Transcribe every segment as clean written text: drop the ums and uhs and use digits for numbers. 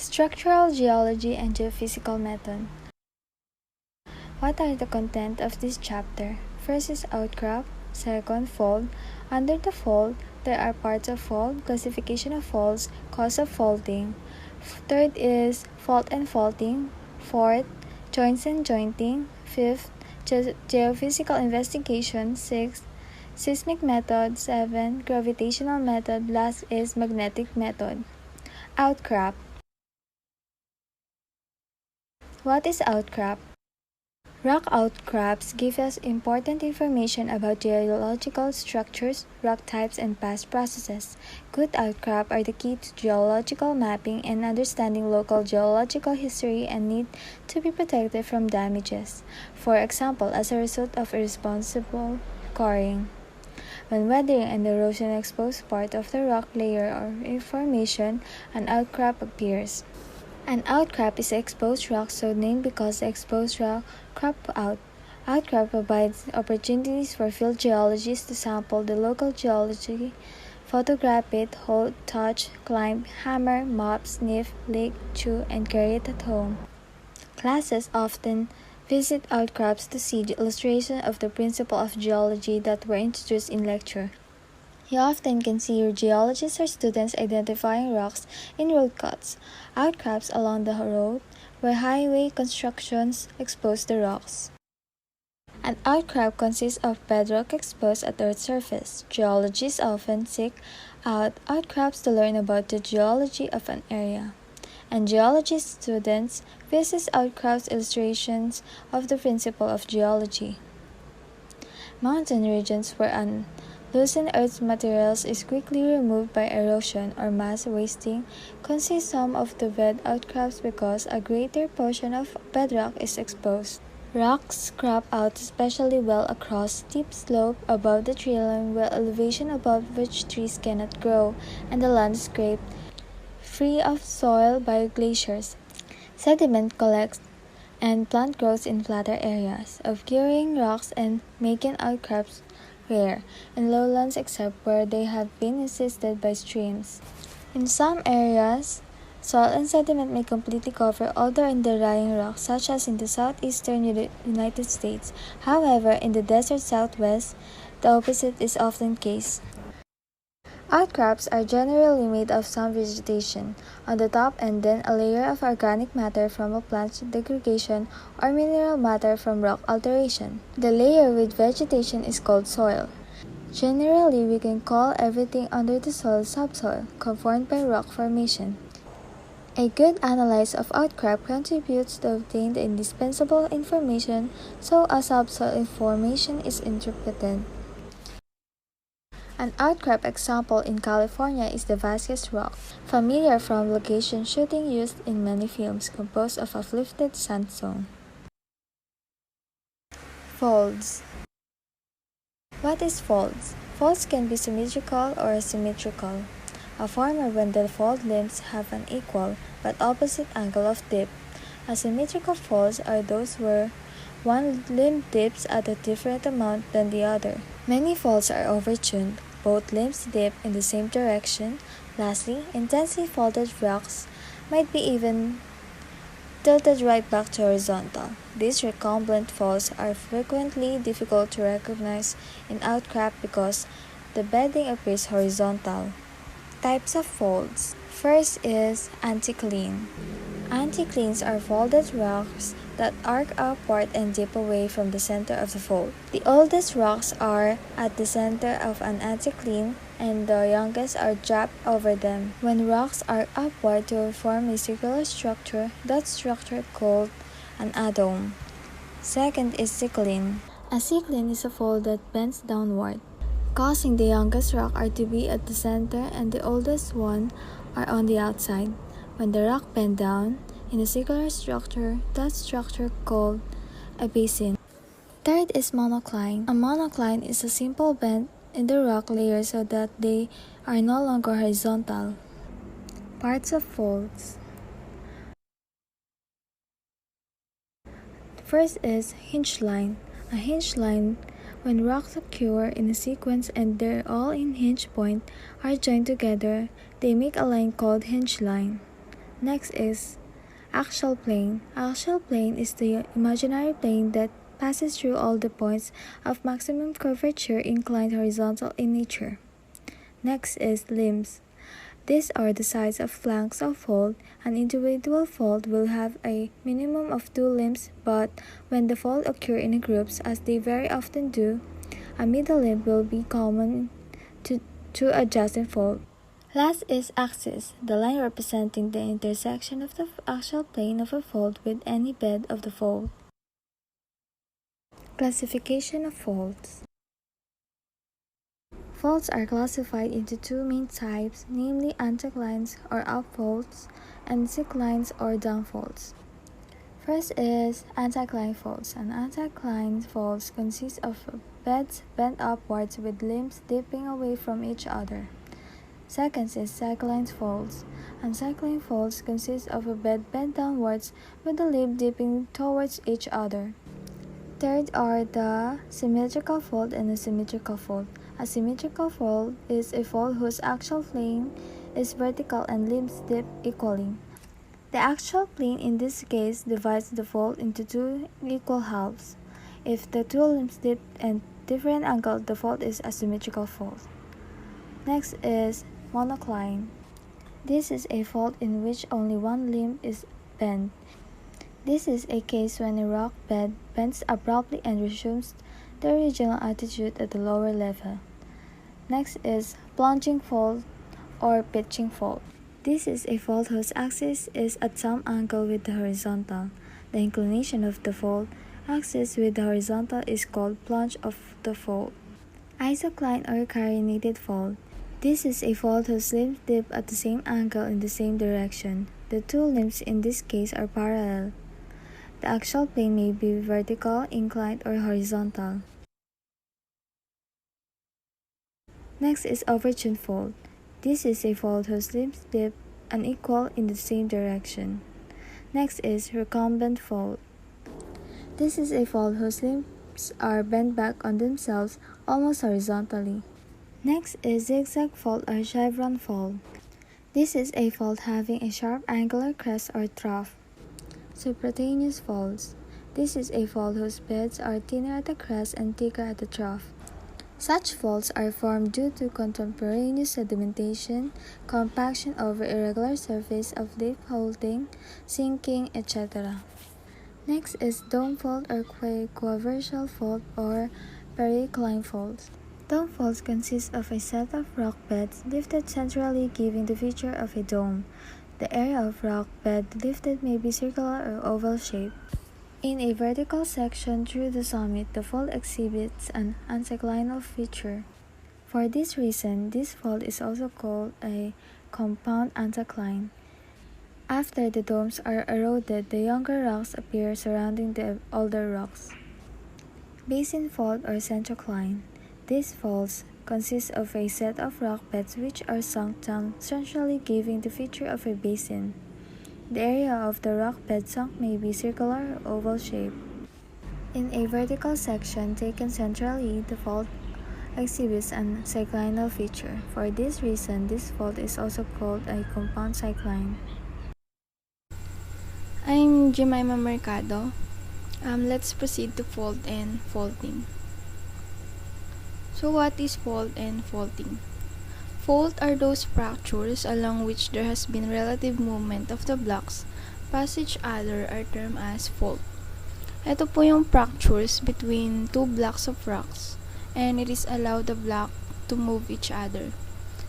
Structural geology and geophysical method. What are the content of this chapter? First is outcrop, second fold. Under the fold, there are parts of fold, classification of folds, cause of faulting. Third is fault and faulting. Fourth, joints and jointing. Fifth, geophysical investigation. Sixth, seismic method. 7, gravitational method. Last is magnetic method. Outcrop. What is outcrop? Rock outcrops give us important information about geological structures, rock types, and past processes. Good outcrop are the key to geological mapping and understanding local geological history and need to be protected from damages. For example, as a result of irresponsible coring. When weathering and erosion expose part of the rock layer or formation, an outcrop appears. An outcrop is exposed rock, so named because the exposed rock crop out. Outcrop provides opportunities for field geologists to sample the local geology, photograph it, hold, touch, climb, hammer, mop, sniff, lick, chew, and carry it at home. Classes often visit outcrops to see the illustration of the principle of geology that were introduced in lecture. You often can see your geologists or students identifying rocks in road cuts, outcrops along the road, where highway constructions expose the rocks. An outcrop consists of bedrock exposed at Earth's surface. Geologists often seek out outcrops to learn about the geology of an area. And geology students visit outcrops illustrations of the principle of geology. Mountain regions where loosened earth's materials is quickly removed by erosion or mass wasting consist some of the bed outcrops because a greater portion of bedrock is exposed. Rocks crop out especially well across steep slope above the treeline where elevation above which trees cannot grow and the land is scraped free of soil by glaciers. Sediment collects and plant grows in flatter areas, obscuring rocks and making outcrops rare in lowlands except where they have been assisted by streams. In some areas, soil and sediment may completely cover all the underlying rocks, such as in the southeastern United States. However, in the desert southwest, the opposite is often the case. Outcrops are generally made of some vegetation on the top and then a layer of organic matter from a plant degradation or mineral matter from rock alteration. The layer with vegetation is called soil. Generally, we can call everything under the soil subsoil, formed by rock formation. A good analysis of outcrop contributes to obtain the indispensable information so a subsoil information is interpreted. An outcrop example in California is the Vasquez Rock, familiar from location shooting used in many films, composed of uplifted sandstone. Folds. What is folds? Folds can be symmetrical or asymmetrical. A former when the fold limbs have an equal but opposite angle of dip. Asymmetrical folds are those where one limb dips at a different amount than the other. Many folds are overtuned. Both limbs dip in the same direction. Lastly, intensely folded rocks might be even tilted right back to horizontal. These recumbent folds are frequently difficult to recognize in outcrop because the bedding appears horizontal. Types of folds. First is anticline. Anticlines are folded rocks that arc upward and dip away from the center of the fold. The oldest rocks are at the center of an anticline and the youngest are dropped over them. When rocks arc upward to form a circular structure, that structure called an adome. Second is sycline. A sycline is a fold that bends downward, causing the youngest rock are to be at the center and the oldest one are on the outside. When the rock bend down in a circular structure, that structure called a basin. Third is monocline. A monocline is a simple bend in the rock layer so that they are no longer horizontal. Parts of folds. First is hinge line. A hinge line, when rocks occur in a sequence and they're all in hinge point are joined together, they make a line called hinge line. Next is axial plane. Axial plane is the imaginary plane that passes through all the points of maximum curvature inclined horizontal in nature. Next is limbs. These are the sides of flanks of fold. An individual fold will have a minimum of 2 limbs, but when the fold occur in groups, as they very often do, a middle limb will be common to two adjacent folds. Last is axis, the line representing the intersection of the axial plane of a fold with any bed of the fold. Classification of folds. Folds are classified into two main types, namely anticlines or upfolds and synclines or downfolds. First is anticline folds. An anticline folds consist of beds bent upwards with limbs dipping away from each other. Second is syncline folds. Anticline folds consist of a bed bent downwards with the limb dipping towards each other. Third are the symmetrical fold and asymmetrical fold. A symmetrical fold is a fold whose axial plane is vertical and limbs dip equally. The axial plane in this case divides the fold into two equal halves. If the two limbs dip at different angles, the fold is a symmetrical fold. Next is monocline. This is a fold in which only one limb is bent. This is a case when a rock bed bends abruptly and resumes the original attitude at the lower level. Next is plunging fold or pitching fold. This is a fold whose axis is at some angle with the horizontal. The inclination of the fold axis with the horizontal is called plunge of the fold. Isocline or carinated fold. This is a fold whose limbs dip at the same angle in the same direction. The two limbs in this case are parallel. The axial plane may be vertical, inclined, or horizontal. Next is overturned fold. This is a fold whose limbs dip unequal in the same direction. Next is recumbent fold. This is a fold whose limbs are bent back on themselves almost horizontally. Next is zigzag fold or chevron fold. This is a fold having a sharp angular crest or trough. Subcutaneous folds. This is a fold whose beds are thinner at the crest and thicker at the trough. Such folds are formed due to contemporaneous sedimentation, compaction over irregular surface of deep holding, sinking, etc. Next is dome fold or quaversial fold or pericline folds. Dome folds consist of a set of rock beds lifted centrally giving the feature of a dome. The area of rock bed lifted may be circular or oval shaped. In a vertical section through the summit, the fold exhibits an anticlinal feature. For this reason, this fold is also called a compound anticline. After the domes are eroded, the younger rocks appear surrounding the older rocks. Basin fold or centrocline. These folds consist of a set of rock beds which are sunk down centrally giving the feature of a basin. The area of the rock bed sunk may be circular or oval shape. In a vertical section taken centrally, the fold exhibits an synclinal feature. For this reason, this fold is also called a compound syncline. I'm Jemima Mercado. Let's proceed to fold and faulting. So what is fold and faulting? Fault are those fractures along which there has been relative movement of the blocks past each other are termed as fault. Ito po yung fractures between two blocks of rocks and it is allowed the block to move each other.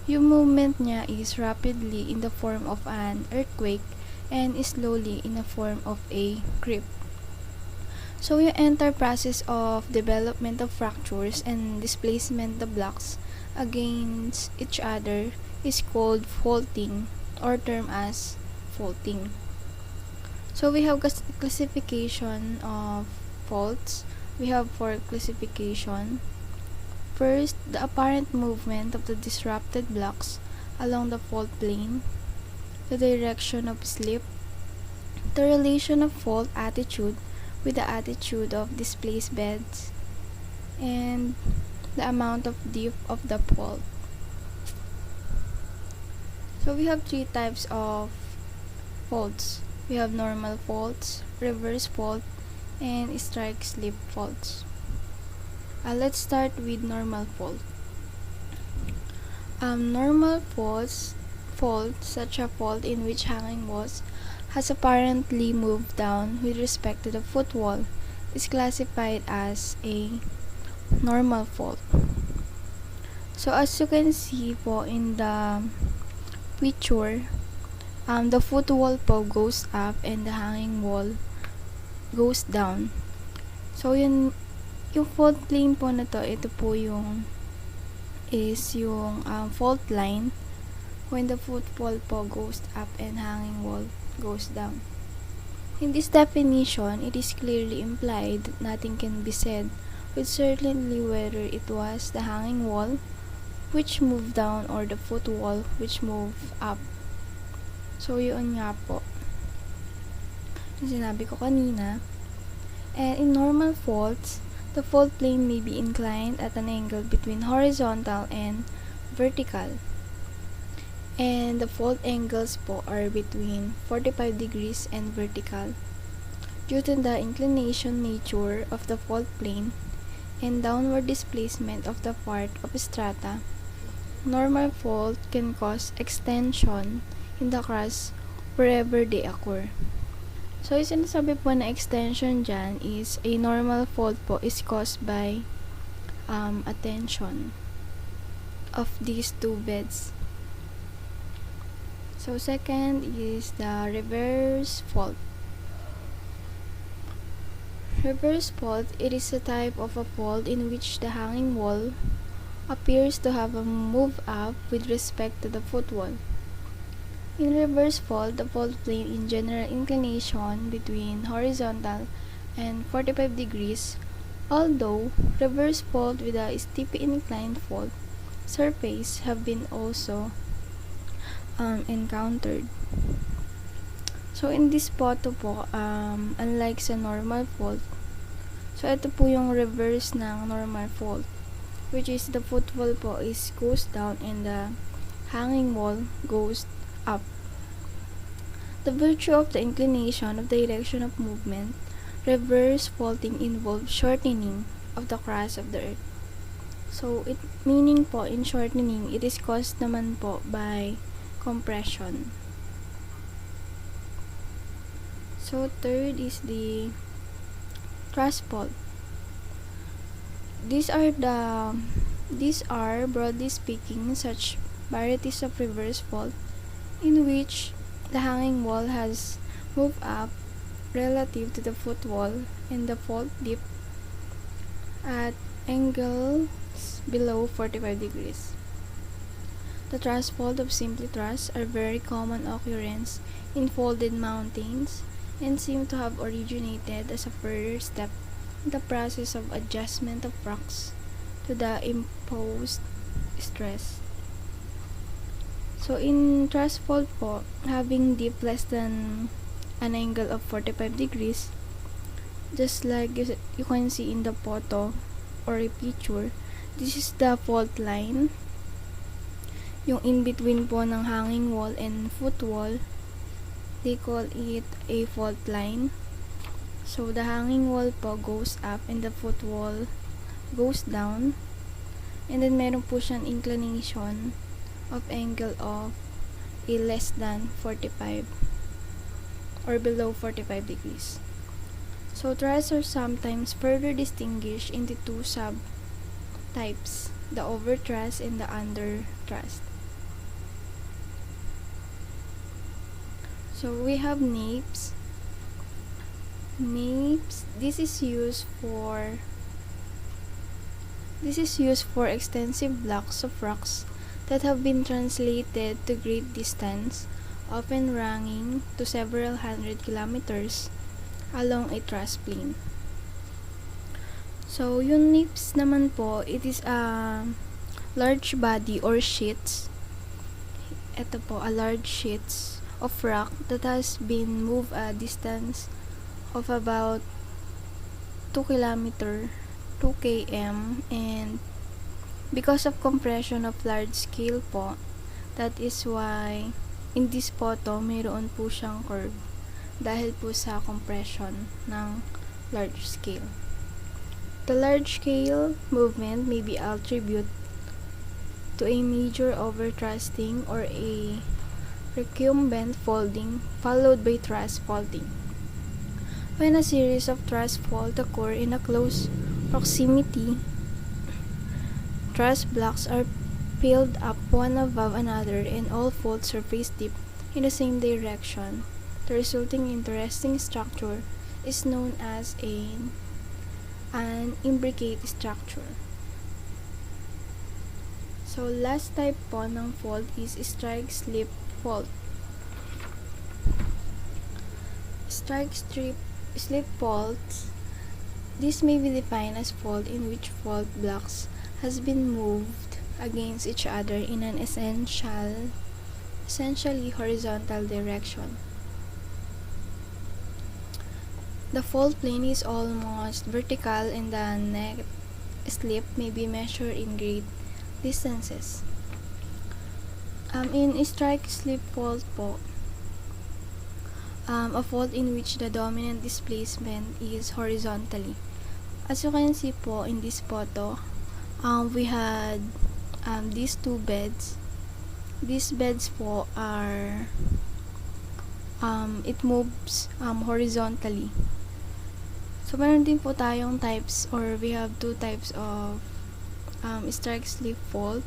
Yung movement niya is rapidly in the form of an earthquake and slowly in the form of a creep. So yung entire process of development of fractures and displacement of blocks against each other is called faulting or termed as faulting. So we have classification of faults. We have 4 classification. First, the apparent movement of the disrupted blocks along the fault plane, the direction of slip, the relation of fault attitude with the attitude of displaced beds, and the amount of depth of the fault. So we have 3 types of faults. We have normal faults, reverse fault, and strike-slip faults. Let's start with normal fault. Normal fault, such a fault in which hanging walls has apparently moved down with respect to the footwall, is classified as a normal fault. So as you can see po in the picture, the footwall po goes up and the hanging wall goes down. So yung fault plane po na to, ito po yung fault line when the footwall po goes up and hanging wall goes down. In this definition, it is clearly implied that nothing can be said with certainty whether it was the hanging wall which moved down or the footwall which moved up. So, yun nga po yung sinabi ko kanina. And in normal faults, the fault plane may be inclined at an angle between horizontal and vertical. And the fault angles po are between 45 degrees and vertical. Due to the inclination nature of the fault plane and downward displacement of the part of strata, normal fault can cause extension in the crust wherever they occur. So, yung sinasabi po na extension dyan is a normal fault po is caused by a tension of these two beds. So, second is the reverse fault. Reverse fault, it is a type of a fault in which the hanging wall appears to have a move up with respect to the footwall. In reverse fault, the fault plane in general inclination between horizontal and 45 degrees, although reverse fault with a steeply inclined fault surface have been also encountered. So, in this photo po, unlike sa normal fault, so ito po yung reverse ng normal fault, which is the footwall po is goes down and the hanging wall goes up. The virtue of the inclination of the direction of movement, reverse faulting involves shortening of the crust of the earth. So, meaning po, in shortening, it is caused naman po by compression. So, third is the thrust fault. These are, broadly speaking, such varieties of reverse fault in which the hanging wall has moved up relative to the footwall and the fault dip at angles below 45 degrees. The thrust fault of simply thrust are very common occurrence in folded mountains and seem to have originated as a further step in the process of adjustment of rocks to the imposed stress. So, in thrust fault po, having dip less than an angle of 45 degrees, just like you can see in the photo or a picture, this is the fault line. Yung in-between po ng hanging wall and footwall, they call it a fault line. So, the hanging wall po goes up and the footwall goes down. And then, meron po siyang inclination of angle of a less than 45 or below 45 degrees. So, thrusts are sometimes further distinguished into two subtypes, the over thrust and the under thrust. So, we have napes. This is used for extensive blocks of rocks that have been translated to great distance, often ranging to several hundred kilometers along a thrust plane. So, yung napes naman po, it is a large body or sheets. Ito po, a large sheets of rock that has been moved a distance of about 2 km, and because of compression of large scale po, that is why In this photo, mayroon po siyang curve dahil po sa compression ng large scale. The large scale movement may be attributed to a major overthrusting or a recumbent folding followed by thrust faulting. When a series of thrust faults occur in a close proximity, thrust blocks are piled up one above another and all fault surface dip in the same direction. The resulting interesting structure is known as an imbricate structure. So, last type po ng fault is strike-slip fault. Strike-slip faults, this may be defined as fault in which fault blocks has been moved against each other in an essentially horizontal direction. The fault plane is almost vertical and the next slip may be measured in great distances. In strike-slip fault po, a fault in which the dominant displacement is horizontally. As you can see po in this photo, we had these two beds. These beds po are it moves horizontally. So meron din po tayong types, or we have two types of strike-slip fault.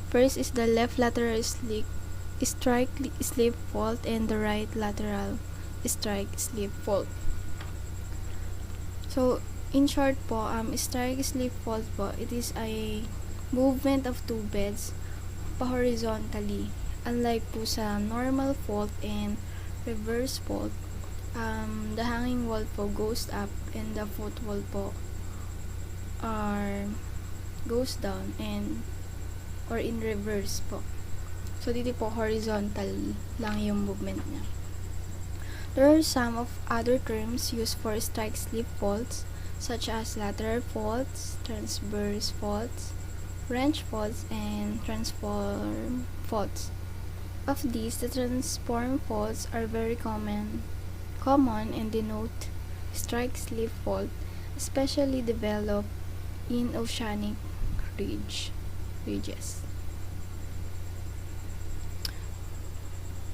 First is the left lateral strike-slip fault and the right lateral strike-slip fault. So, in short po, strike-slip fault po, it is a movement of two beds pa-horizontally. Unlike po sa normal fault and reverse fault, the hanging wall po goes up and the footwall po goes down or in reverse po. So, dito po horizontal lang yung movement niya. There are some of other terms used for strike-slip faults, such as lateral faults, transverse faults, wrench faults, and transform faults. Of these, the transform faults are very common and denote strike-slip fault, especially developed in oceanic ridges.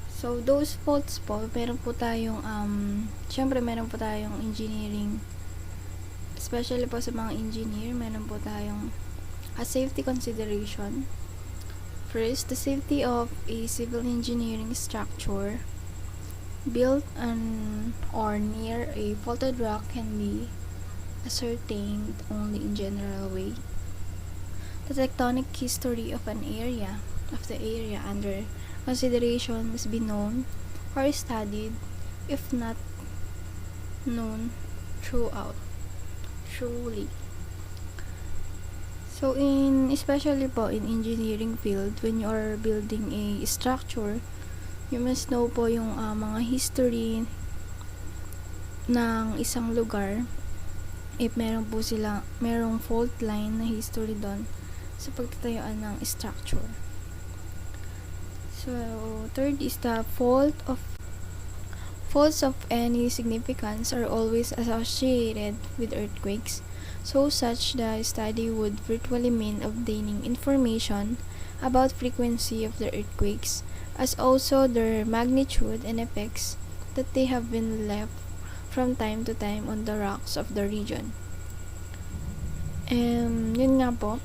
So, those faults po, meron po tayong engineering, especially po sa mga engineer, meron po tayong a safety consideration. First, the safety of a civil engineering structure built on or near a faulted rock can be ascertained only in general way. The tectonic history of the area under consideration must be known or studied, if not known truly. So, especially po in engineering field, when you are building a structure, you must know po yung mga history ng isang lugar. If merong fault line na history doon sa pagtatayuan ng structure. So, third is the faults of any significance are always associated with earthquakes. So such the study would virtually mean obtaining information about frequency of the earthquakes, as also their magnitude and effects that they have been left from time to time on the rocks of the region. Yun nga po,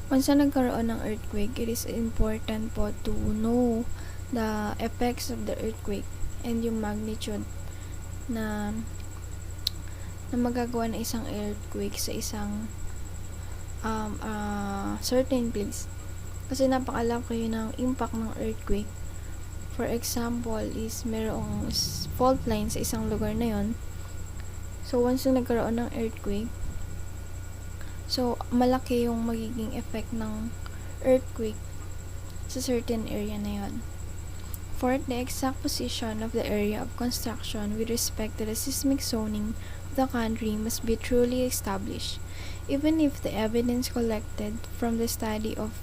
once na nagkaroon ng earthquake, it is important po to know the effects of the earthquake and yung magnitude na magagawa ng isang earthquake sa isang certain place. Kasi napakalaw kayo ng impact ng earthquake. For example, is merong fault line sa isang lugar na yon. So, once na nagkaroon ng earthquake, so, malaki yung magiging effect ng earthquake sa certain area na yon. Fourth, the exact position of the area of construction with respect to the seismic zoning of the country must be truly established, even if the evidence collected from the study of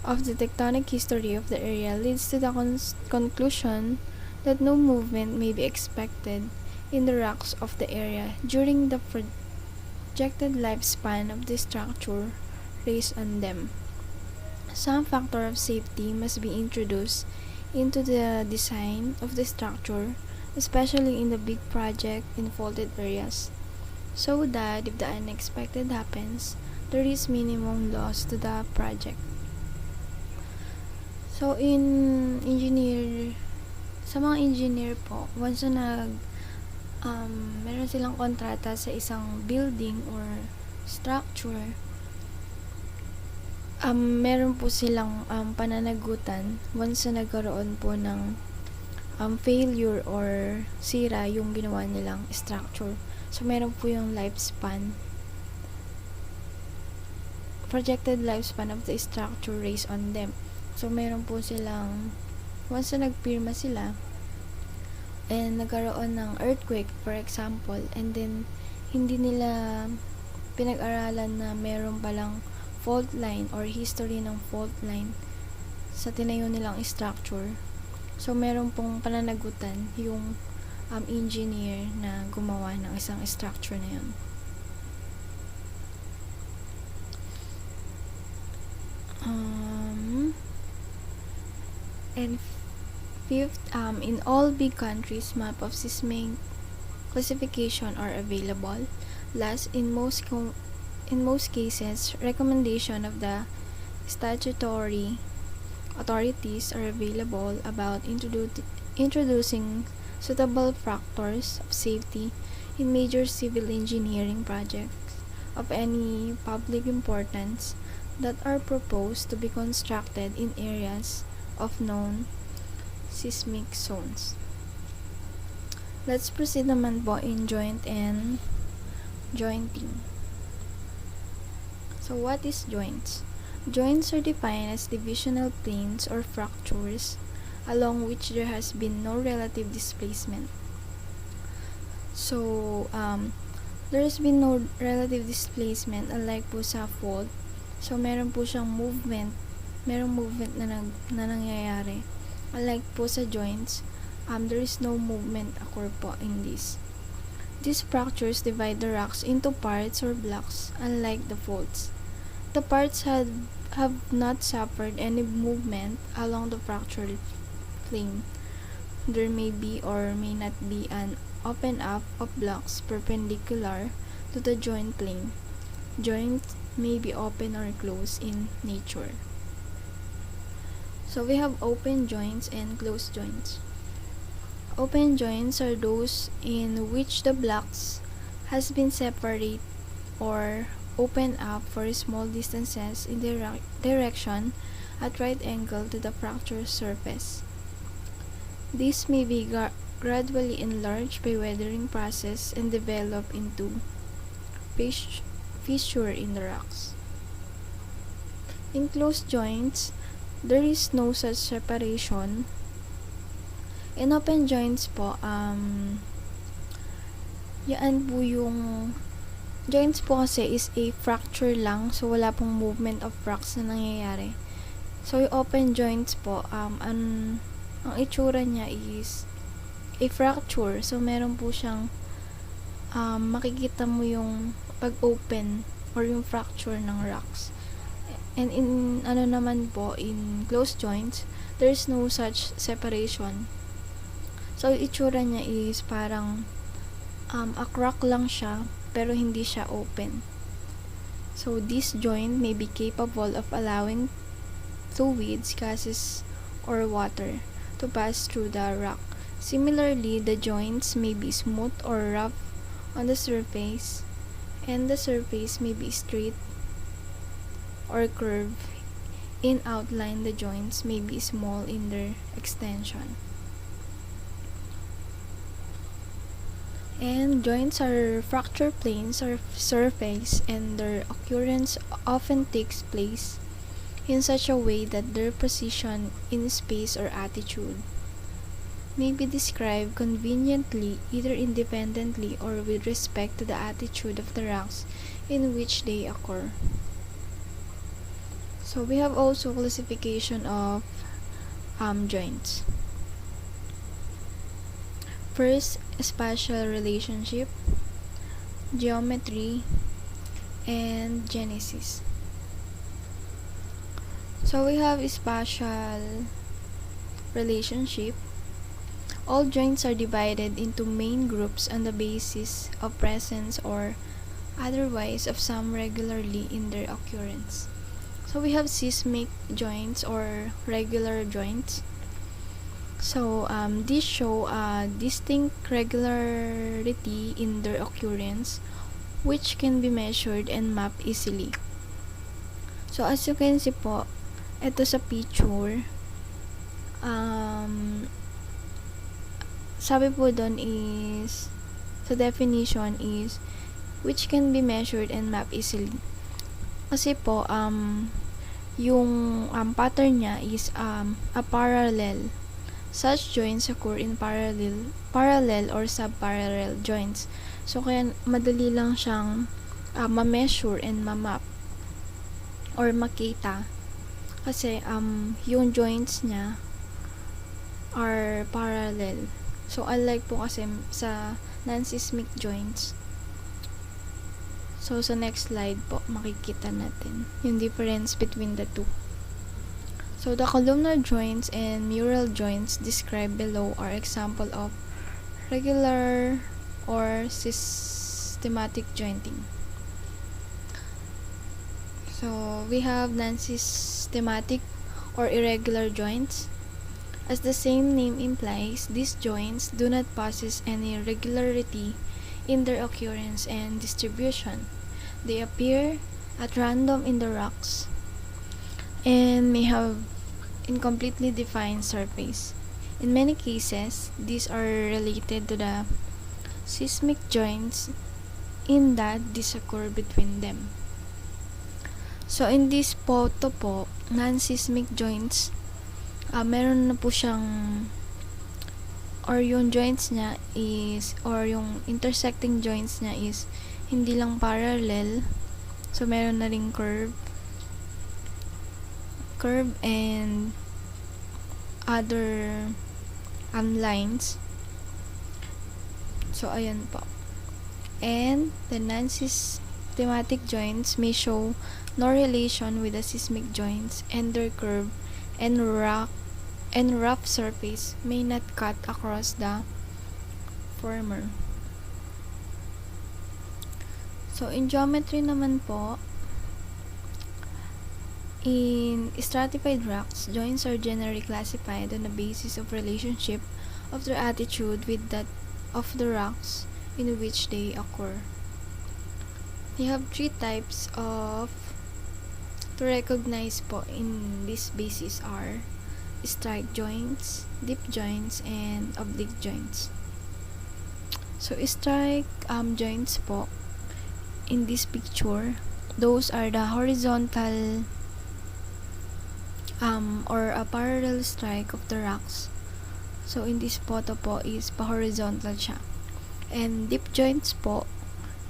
of the tectonic history of the area leads to the conclusion that no movement may be expected in the rocks of the area during the projected lifespan of the structure raised on them. Some factor of safety must be introduced into the design of the structure, especially in the big project in faulted areas, so that if the unexpected happens, there is minimum loss to the project. So sa mga engineer po, once na meron silang kontrata sa isang building or structure, meron po silang pananagutan once na nagkaroon po ng failure or sira yung ginawa nilang structure. So, meron po yung projected lifespan of the structure raised on them. So, meron po silang, once na nagpirma sila, and nagkaroon ng earthquake, for example, and then, hindi nila pinag-aralan na meron palang fault line or history ng fault line sa tinayo nilang structure. So, meron pong pananagutan yung engineer na gumawa ng isang structure na yun. And fifth, in all big countries, map of seismic classification are available. Last, in most cases, recommendation of the statutory authorities are available about introducing suitable factors of safety in major civil engineering projects of any public importance that are proposed to be constructed in areas of known seismic zones. Let's proceed naman po in joint and jointing. So, what is joints? Joints are defined as divisional planes or fractures along which there has been no relative displacement. So, there has been no relative displacement unlike po sa fault. So, meron po siyang movement na nangyayari. Unlike po sa joints, there is no movement occur po in this. These fractures divide the rocks into parts or blocks, unlike the faults. The parts have not suffered any movement along the fractured plane. There may be or may not be an open up of blocks perpendicular to the joint plane. Joints may be open or closed in nature. So we have open joints and closed joints. Open joints are those in which the blocks has been separated or open up for small distances in the direction at right angle to the fracture surface. This may be gradually enlarged by weathering process and develop into fissure in the rocks. In closed joints, there is no such separation. In open joints po, yan po yung joints po kasi is a fracture lang, so wala pong movement of rocks na nangyayari. So yung open joints po, ang itsura niya is a fracture. So meron po siyang makikita mo yung pag-open or yung fracture ng rocks. And in naman po, in closed joints, there is no such separation. So itsura niya is parang a crack lang siya pero hindi siya open. So this joint may be capable of allowing fluids, gases, or water to pass through the rock. Similarly, the joints may be smooth or rough on the surface, and the surface may be straight or curved. In outline, the joints may be small in their extension. And joints are fracture planes or surface, and their occurrence often takes place in such a way that their position in space or attitude may be described conveniently either independently or with respect to the attitude of the rocks in which they occur. So we have also classification of joints. First, spatial relationship, geometry, and genesis. So we have spatial relationship. All joints are divided into main groups on the basis of presence or otherwise of some regularly in their occurrence. So we have seismic joints or regular joints. So these show a distinct regularity in their occurrence, which can be measured and mapped easily. So as you can see po, ito sa picture, sabi po doon is, sa definition is, which can be measured and mapped easily. Kasi po, yung pattern niya is a parallel. Such joints occur in parallel or subparallel joints. So, kaya madali lang siyang ma-measure and ma-map or makita. Kasi, yung joints niya are parallel. So, unlike po kasi sa non-seismic joints. So, sa next slide po, makikita natin yung difference between the two. So, the columnar joints and mural joints described below are example of regular or systematic jointing. So, we have non-systematic or irregular joints. As the same name implies, these joints do not possess any regularity in their occurrence and distribution. They appear at random in the rocks and may have incompletely defined surface. In many cases, these are related to the seismic joints in that these occur between them. So, in this photo po, non-seismic joints, meron na po siyang or yung joints niya is, or yung intersecting joints niya is hindi lang parallel, so meron na ring curve and other lines. So ayan po. And the non-systematic joints may show no relation with the seismic joints, and their curve and rough surface may not cut across the former. So, in geometry naman po, in stratified rocks, joints are generally classified on the basis of relationship of their attitude with that of the rocks in which they occur. We have three types to recognize po in this basis are strike joints, dip joints, and oblique joints. So, strike joints po, in this picture, those are the horizontal or a parallel strike of the rocks. So, in this photo po is pa-horizontal siya. And dip joints po,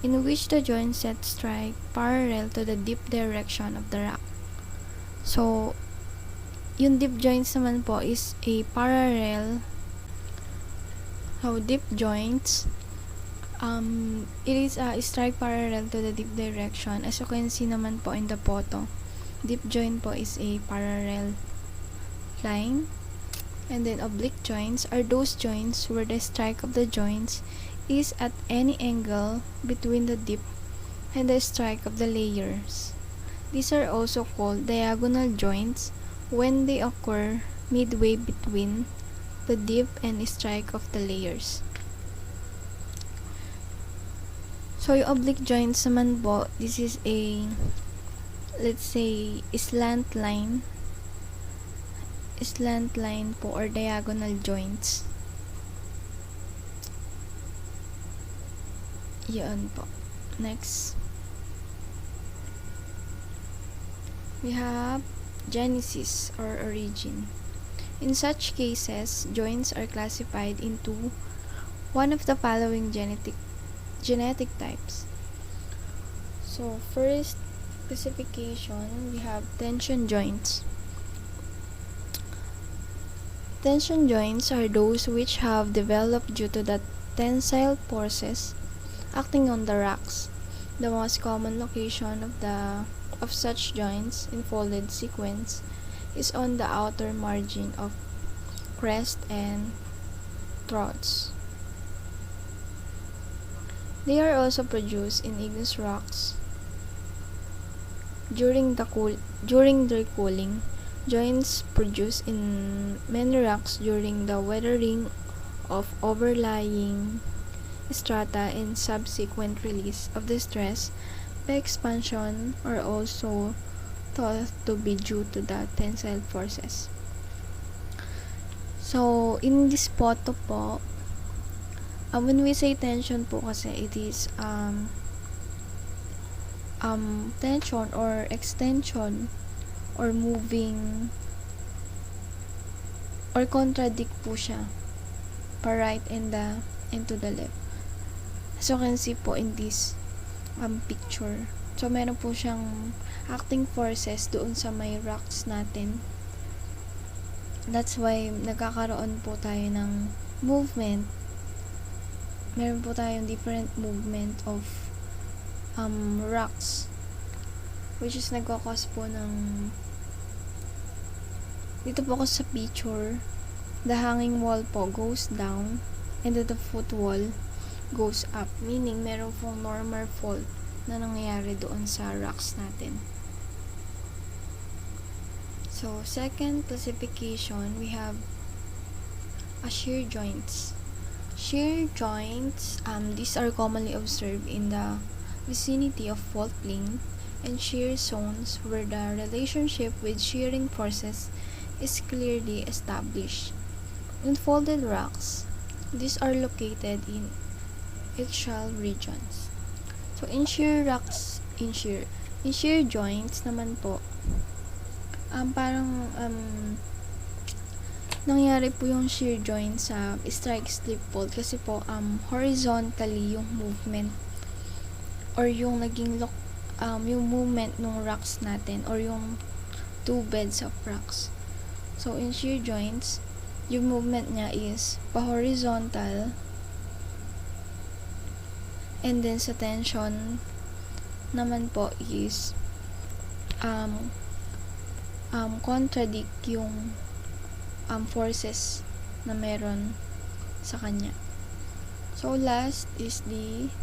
in which the joint set strike parallel to the dip direction of the rock. So, yung dip joints naman po is a parallel. So, dip joints, it is a strike parallel to the dip direction. As you can see naman po in the photo, dip joint po is a parallel line. And then oblique joints are those joints where the strike of the joints is at any angle between the dip and the strike of the layers. These are also called diagonal joints when they occur midway between the dip and strike of the layers. So, yung oblique joints naman po, this is a, let's say, slant line po or diagonal joints. Yan po. Next, we have genesis or origin. In such cases, joints are classified into one of the following genetic types. So, first, classification, we have tension joints. Tension joints are those which have developed due to the tensile forces acting on the rocks. The most common location of such joints in folded sequence is on the outer margin of crest and troughs. They are also produced in igneous rocks during their cooling. Joints produced in many rocks during the weathering of overlying strata and subsequent release of the stress by expansion are also thought to be due to the tensile forces. So, in this photo po, when we say tension po kasi, it is tension or extension or moving or contradict po siya pa right and to the left. As you can see po in this picture. So, meron po siyang acting forces doon sa may rocks natin. That's why nagkakaroon po tayo ng movement. Meron po tayong different movement of rocks, which is nagkakos po ng dito po ako sa picture, the hanging wall po goes down and the foot wall goes up, meaning meron pong normal fault na nangyayari doon sa rocks natin. So, second classification, we have shear joints. Shear joints, these are commonly observed in the vicinity of fault plane and shear zones where the relationship with shearing forces is clearly established. In folded rocks, these are located in axial regions. So, in shear joints naman po, nangyari po yung shear joint sa strike slip fault kasi po horizontally yung movement or yung naging yung movement ng rocks natin or yung two beds of rocks. So in shear joints, yung movement niya is pa-horizontal, and then sa tension naman po is contradict yung forces na meron sa kanya. So, last is the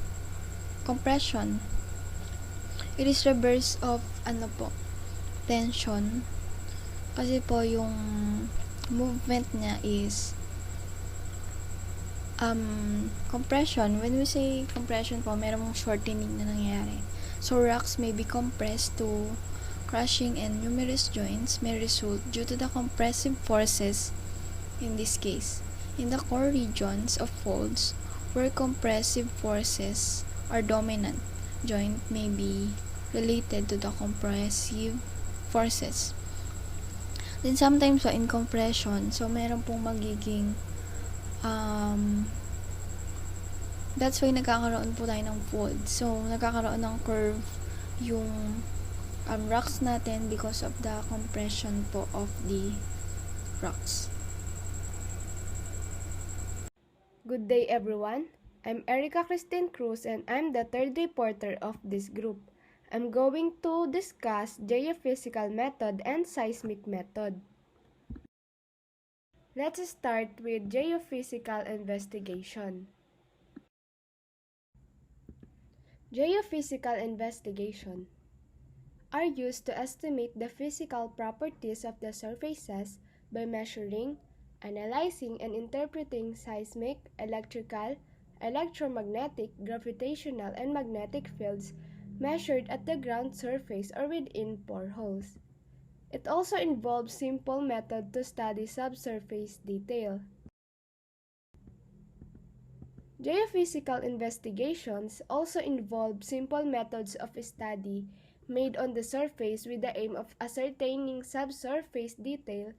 compression. It is reverse of tension. Kasi po yung movement niya is compression. When we say compression po, meron shortening na nangyayari. So, rocks may be compressed to crushing and numerous joints may result due to the compressive forces in this case. In the core regions of folds where compressive forces are dominant, joint may be related to the compressive forces. Then sometimes in compression, so meron pong magiging that's why nagkakaroon po tayo ng fold. So, nagkakaroon ng curve yung rocks natin because of the compression po of the rocks. Good day everyone. I'm Erica Christine Cruz and I'm the third reporter of this group. I'm going to discuss geophysical method and seismic method. Let's start with geophysical investigation. Geophysical investigation are used to estimate the physical properties of the surfaces by measuring, analyzing, and interpreting seismic, electrical, electromagnetic, gravitational, and magnetic fields measured at the ground surface or within boreholes. It also involves simple method to study subsurface detail. Geophysical investigations also involve simple methods of study made on the surface with the aim of ascertaining subsurface detail,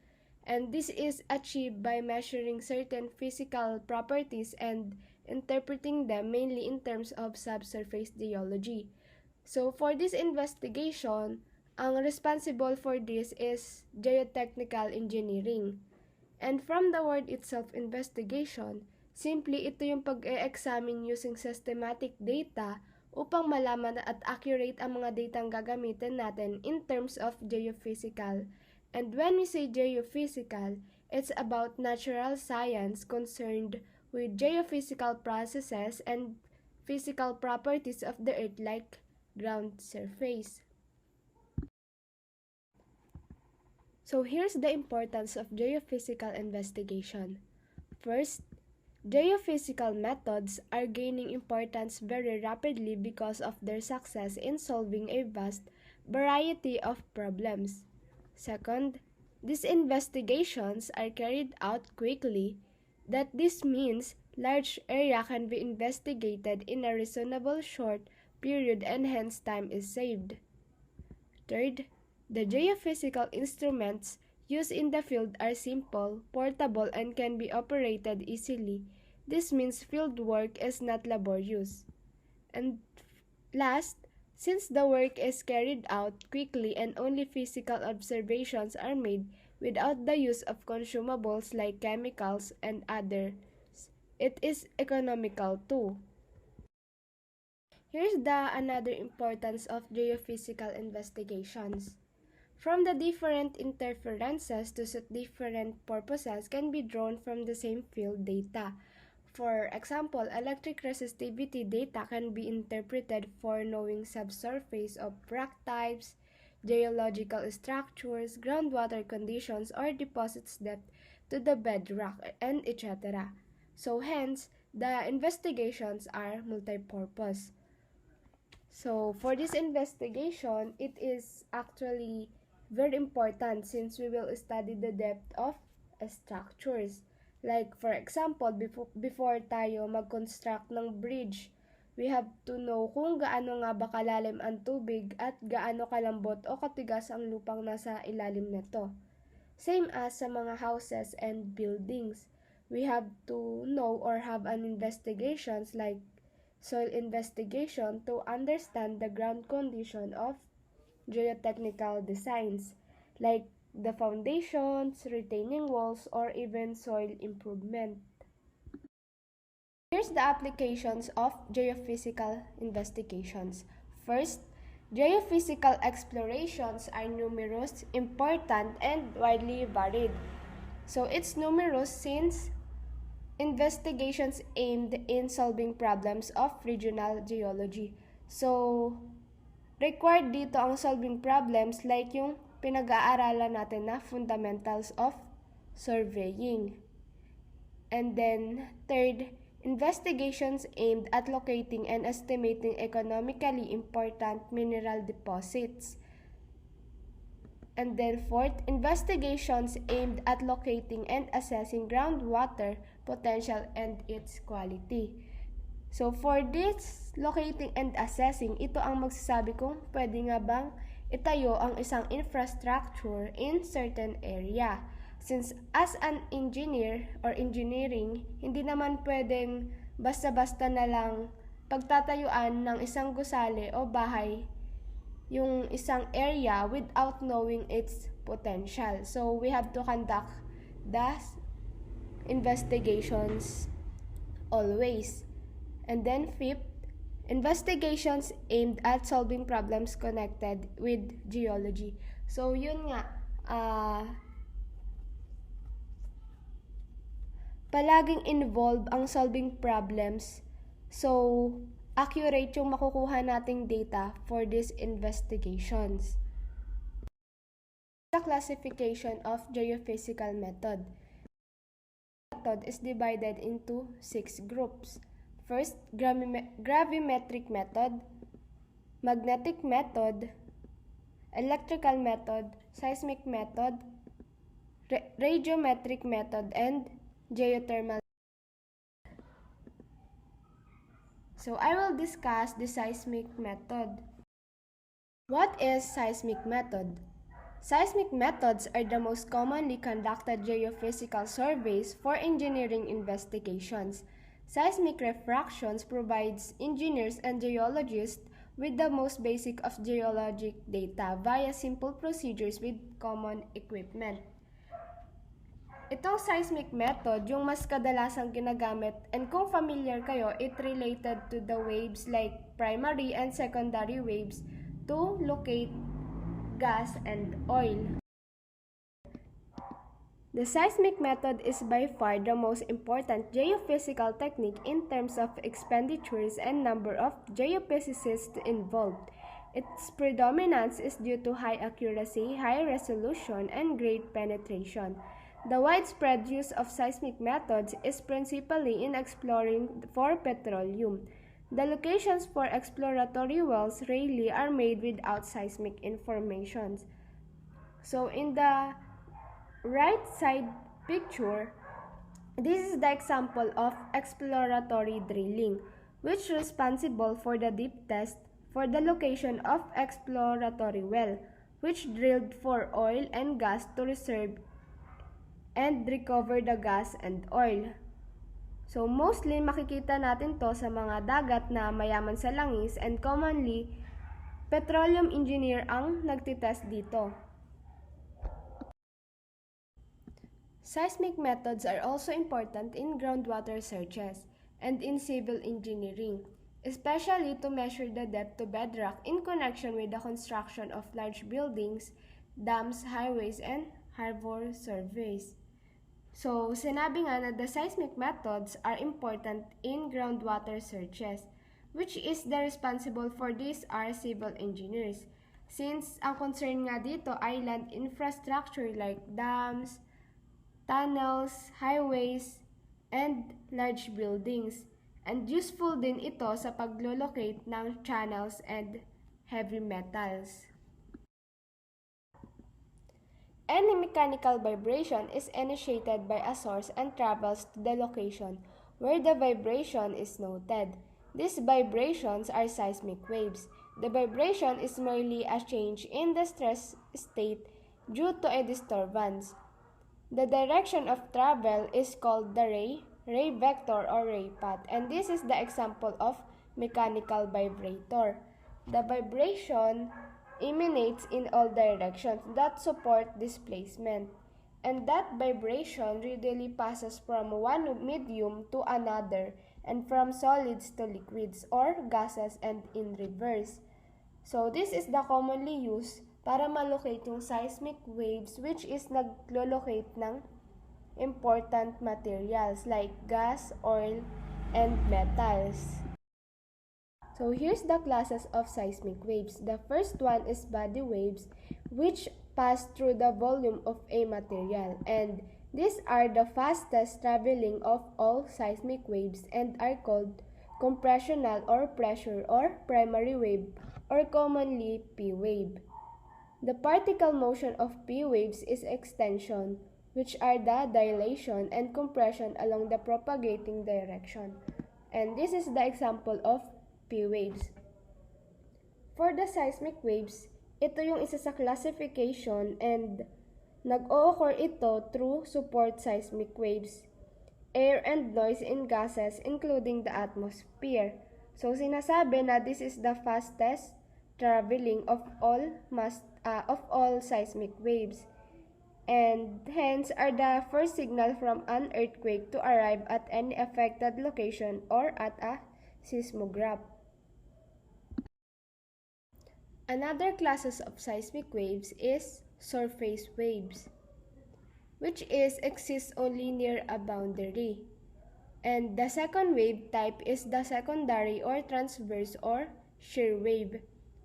and this is achieved by measuring certain physical properties and interpreting them mainly in terms of subsurface geology. So for this investigation, ang responsible for this is geotechnical engineering. And from the word itself, investigation, simply ito yung pag-e-examine using systematic data upang malaman at accurate ang mga datang gagamitin natin in terms of geophysical. And when we say geophysical, it's about natural science concerned with geophysical processes and physical properties of the earth like ground surface. So here's the importance of geophysical investigation. First, geophysical methods are gaining importance very rapidly because of their success in solving a vast variety of problems. Second, these investigations are carried out quickly. That this means large area can be investigated in a reasonable short period and hence time is saved. Third, the geophysical instruments used in the field are simple, portable, and can be operated easily. This means field work is not laborious. And last, since the work is carried out quickly and only physical observations are made without the use of consumables like chemicals and others, it is economical too. Here's another importance of geophysical investigations. From the different interferences to suit different purposes can be drawn from the same field data. For example, electric resistivity data can be interpreted for knowing subsurface of rock types, geological structures, groundwater conditions, or deposits depth to the bedrock, and etc. So hence, the investigations are multi-purpose. So for this investigation, it is actually very important since we will study the depth of structures. Like for example, before tayo mag-construct ng bridge, we have to know kung gaano nga ba kalalim ang tubig at gaano kalambot o katigas ang lupang nasa ilalim nito. Same as sa mga houses and buildings. We have to know or have an investigations like soil investigation to understand the ground condition of geotechnical designs like the foundations, retaining walls, or even soil improvement. Here's the applications of geophysical investigations. First, geophysical explorations are numerous, important, and widely varied. So it's numerous since investigations aimed in solving problems of regional geology. So, required dito ang solving problems like yung pinag-aaralan natin na fundamentals of surveying. And then, third, investigations aimed at locating and estimating economically important mineral deposits. And then fourth, investigations aimed at locating and assessing groundwater potential and its quality. So for this locating and assessing, ito ang magsasabi kung pwede nga bang itayo ang isang infrastructure in certain area. Since as an engineer or engineering, hindi naman pwedeng basta-basta na lang pagtatayuan ng isang gusali o bahay yung isang area without knowing its potential. So we have to conduct the investigations always. And then fifth, investigations aimed at solving problems connected with geology. So yun nga, palaging involved ang solving problems. So accurate yung makukuha nating data for these investigations. The classification of geophysical method. Method is divided into 6 groups. First, gravimetric method, magnetic method, electrical method, seismic method, radiometric method, and geothermal. So I will discuss the seismic method. What is seismic method? Seismic methods are the most commonly conducted geophysical surveys for engineering investigations. Seismic refractions provides engineers and geologists with the most basic of geologic data via simple procedures with common equipment. Itong seismic method, yung mas kadalasang ginagamit, and kung familiar kayo, it related to the waves like primary and secondary waves to locate gas and oil. The seismic method is by far the most important geophysical technique in terms of expenditures and number of geophysicists involved. Its predominance is due to high accuracy, high resolution, and great penetration. The widespread use of seismic methods is principally in exploring for petroleum. The locations for exploratory wells rarely are made without seismic information. So in the right side picture, this is the example of exploratory drilling, which is responsible for the deep test for the location of exploratory well, which drilled for oil and gas to reserve and recover the gas and oil. So mostly makikita natin to sa mga dagat na mayaman sa langis, and commonly petroleum engineer ang nagtitest dito. Seismic methods are also important in groundwater searches and in civil engineering, especially to measure the depth to bedrock in connection with the construction of large buildings, dams, highways, and harbor surveys. So, sinabi nga na the seismic methods are important in groundwater searches, which is the responsible for these are civil engineers. Since ang concern nga dito ay land infrastructure like dams, tunnels, highways, and large buildings. And useful din ito sa paglolocate ng channels and heavy metals. Any mechanical vibration is initiated by a source and travels to the location where the vibration is noted. These vibrations are seismic waves. The vibration is merely a change in the stress state due to a disturbance. The direction of travel is called the ray vector or ray path, and this is the example of mechanical vibrator. The vibration emanates in all directions that support displacement, and that vibration readily passes from one medium to another and from solids to liquids or gases and in reverse. So this is the commonly used para malocate yung seismic waves, which is naglo-locate ng important materials like gas, oil, and metals. So here's the classes of seismic waves. The first one is body waves, which pass through the volume of a material, and these are the fastest traveling of all seismic waves and are called compressional or pressure or primary wave, or commonly P wave. The particle motion of P waves is extension, which are the dilation and compression along the propagating direction. And this is the example of P waves. For the seismic waves, ito yung isa sa classification, and nag-o-occur ito through support seismic waves, air and noise in gases including the atmosphere. So sinasabi na this is the fastest traveling of all seismic waves, and hence are the first signal from an earthquake to arrive at any affected location or at a seismograph. Another classes of seismic waves is surface waves, which exists only near a boundary. And the second wave type is the secondary or transverse or shear wave,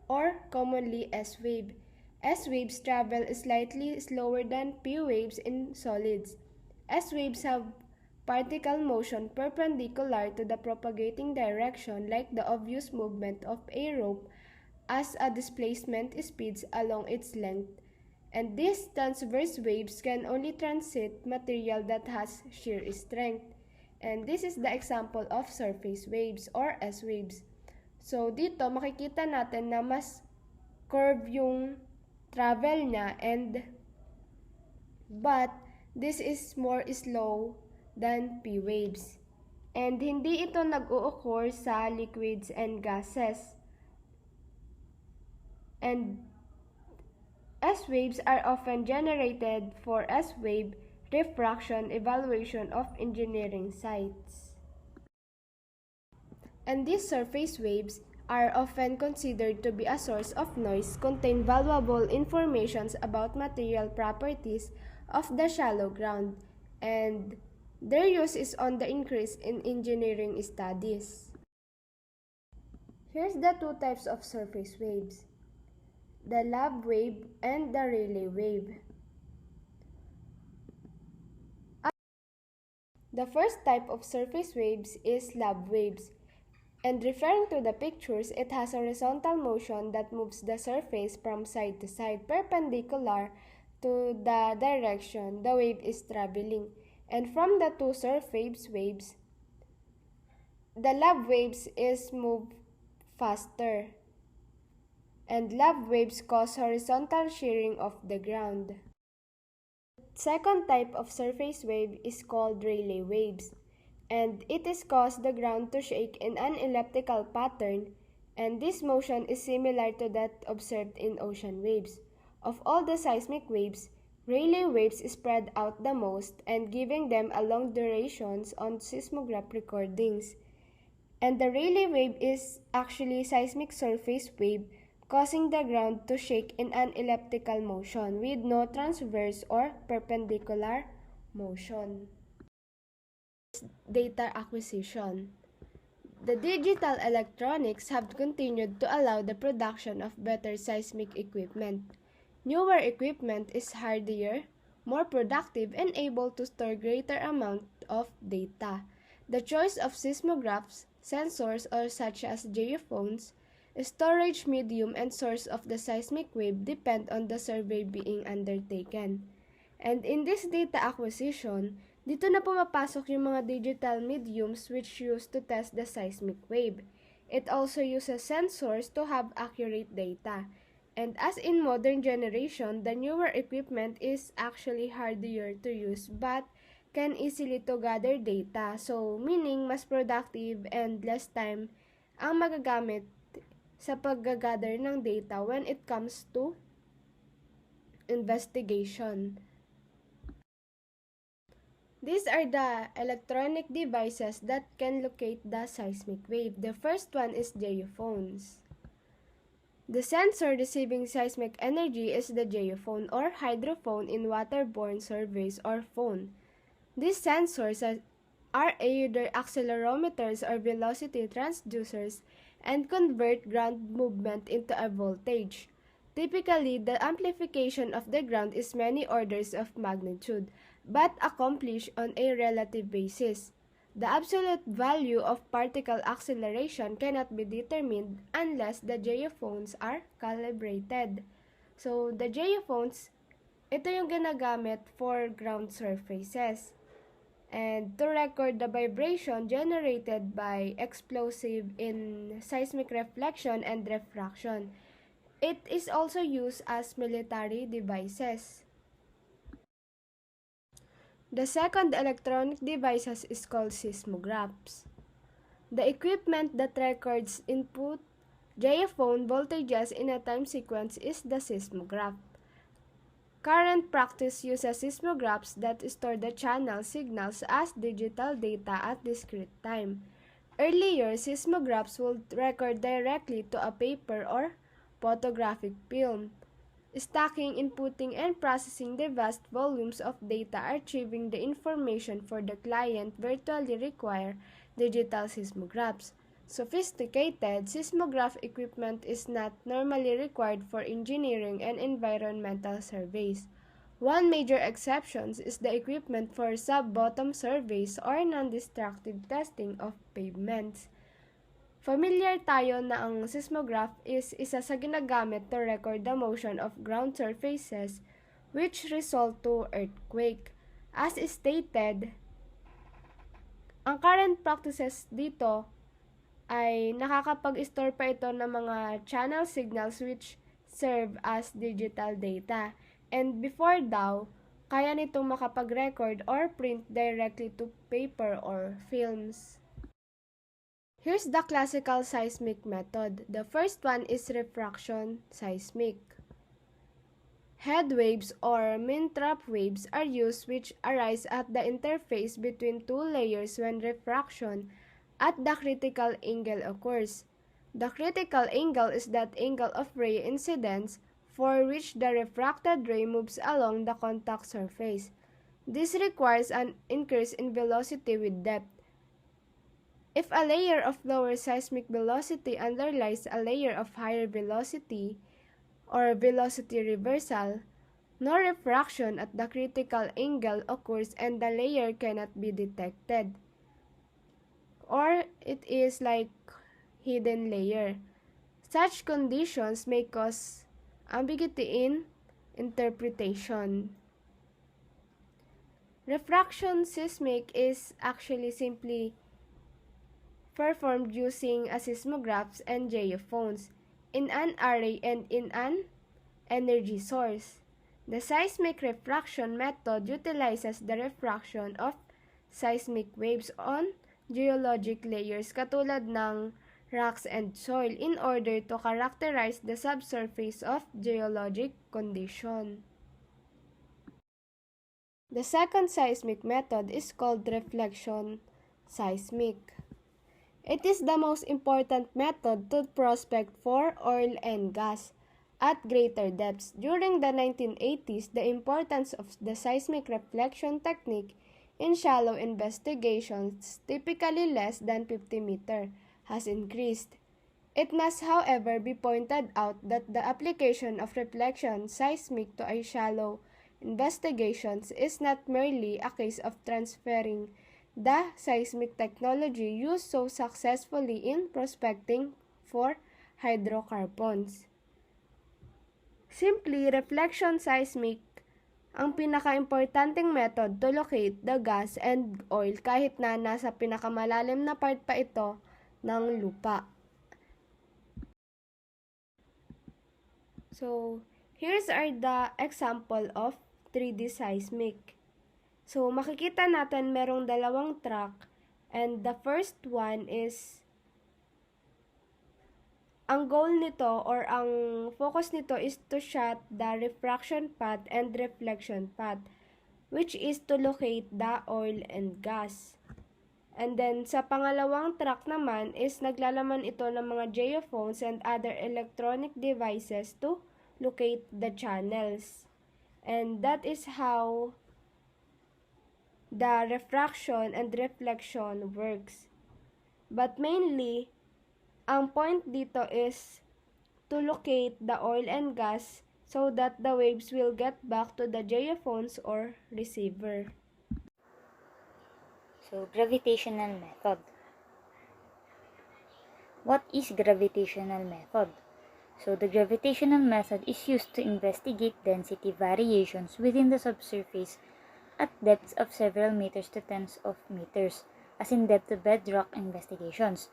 or commonly S wave. S waves travel slightly slower than P waves in solids. S waves have particle motion perpendicular to the propagating direction, like the obvious movement of a rope as a displacement speeds along its length. And these transverse waves can only transit material that has shear strength. And this is the example of surface waves or S waves. So dito makikita natin na mas curve yung travel niya, but this is more slow than P waves. And hindi ito nag-o-occur sa liquids and gases. and S-waves are often generated for S-wave diffraction evaluation of engineering sites. And these surface waves are often considered to be a source of noise, contain valuable information about material properties of the shallow ground, and their use is on the increase in engineering studies. Here's the two types of surface waves: the lab wave and the Rayleigh wave. The first type of surface waves is lab waves. And referring to the pictures, it has a horizontal motion that moves the surface from side to side perpendicular to the direction the wave is traveling. And from the two surface waves, the lab waves is moved faster. And lab waves cause horizontal shearing of the ground. Second type of surface wave is called Rayleigh waves, and it is caused the ground to shake in an elliptical pattern, and this motion is similar to that observed in ocean waves. Of all the seismic waves, Rayleigh waves spread out the most and giving them a long durations on seismograph recordings. And the Rayleigh wave is actually seismic surface wave causing the ground to shake in an elliptical motion with no transverse or perpendicular motion. Data acquisition. The digital electronics have continued to allow the production of better seismic equipment. Newer equipment is hardier, more productive, and able to store greater amount of data. The choice of seismographs, sensors or such as geophones, storage medium and source of the seismic wave depend on the survey being undertaken. And in this data acquisition, dito na pumapasok yung mga digital mediums which used to test the seismic wave. It also uses sensors to have accurate data. And as in modern generation, the newer equipment is actually harder to use but can easily to gather data. So, meaning mas productive and less time ang magagamit sa paggagather ng data when it comes to investigation. These are the electronic devices that can locate the seismic wave. The first one is geophones. The sensor receiving seismic energy is the geophone or hydrophone in waterborne surveys or phone. These sensors are either accelerometers or velocity transducers and convert ground movement into a voltage. Typically, the amplification of the ground is many orders of magnitude, but accomplished on a relative basis. The absolute value of particle acceleration cannot be determined unless the geophones are calibrated. So, the geophones, ito yung ginagamit for ground surfaces and to record the vibration generated by explosive in seismic reflection and refraction. It is also used as military devices. The second electronic devices is called seismographs. The equipment that records input geophone voltages in a time sequence is the seismograph. Current practice uses seismographs that store the channel signals as digital data at discrete time. Earlier, seismographs would record directly to a paper or photographic film, stacking, inputting, and processing the vast volumes of data archiving the information for the client virtually require digital seismographs. Sophisticated seismograph equipment is not normally required for engineering and environmental surveys. One major exception is the equipment for sub-bottom surveys or non-destructive testing of pavements. Familiar tayo na ang seismograph is isa sa ginagamit to record the motion of ground surfaces which result to earthquake. As stated, ang current practices dito ay nakakapag-store pa ito ng mga channel signals which serve as digital data. And before daw, kaya nitong makapag-record or print directly to paper or films. Here's the classical seismic method. The first one is refraction seismic. Head waves or mean-trap waves are used which arise at the interface between two layers when refraction at the critical angle occurs. The critical angle is that angle of ray incidence for which the refracted ray moves along the contact surface. This requires an increase in velocity with depth. If a layer of lower seismic velocity underlies a layer of higher velocity, or velocity reversal, no refraction at the critical angle occurs and the layer cannot be detected. Or it is like hidden layer. Such conditions may cause ambiguity in interpretation. Refraction seismic is actually simply performed using a seismographs and geophones in an array and in an energy source. The seismic refraction method utilizes the refraction of seismic waves on geologic layers katulad ng rocks and soil in order to characterize the subsurface of geologic condition. The second seismic method is called reflection seismic. It is the most important method to prospect for oil and gas at greater depths. During the 1980s, the importance of the seismic reflection technique in shallow investigations, typically less than 50 meters, has increased. It must, however, be pointed out that the application of reflection seismic to a shallow investigations is not merely a case of transferring the seismic technology used so successfully in prospecting for hydrocarbons. Simply, reflection seismic ang pinaka-importanting method to locate the gas and oil kahit na nasa pinakamalalim na part pa ito ng lupa. So, here's are the example of 3D seismic. So, makikita natin merong dalawang track and the first one is ang goal nito or ang focus nito is to shot the refraction path and reflection path which is to locate the oil and gas. And then, sa pangalawang track naman is naglalaman ito ng mga geophones and other electronic devices to locate the channels. And that is how the refraction and reflection works. But mainly, ang point dito is to locate the oil and gas so that the waves will get back to the geophones or receiver. So, gravitational method. What is gravitational method? So, the gravitational method is used to investigate density variations within the subsurface at depths of several meters to tens of meters, as in depth of bedrock investigations,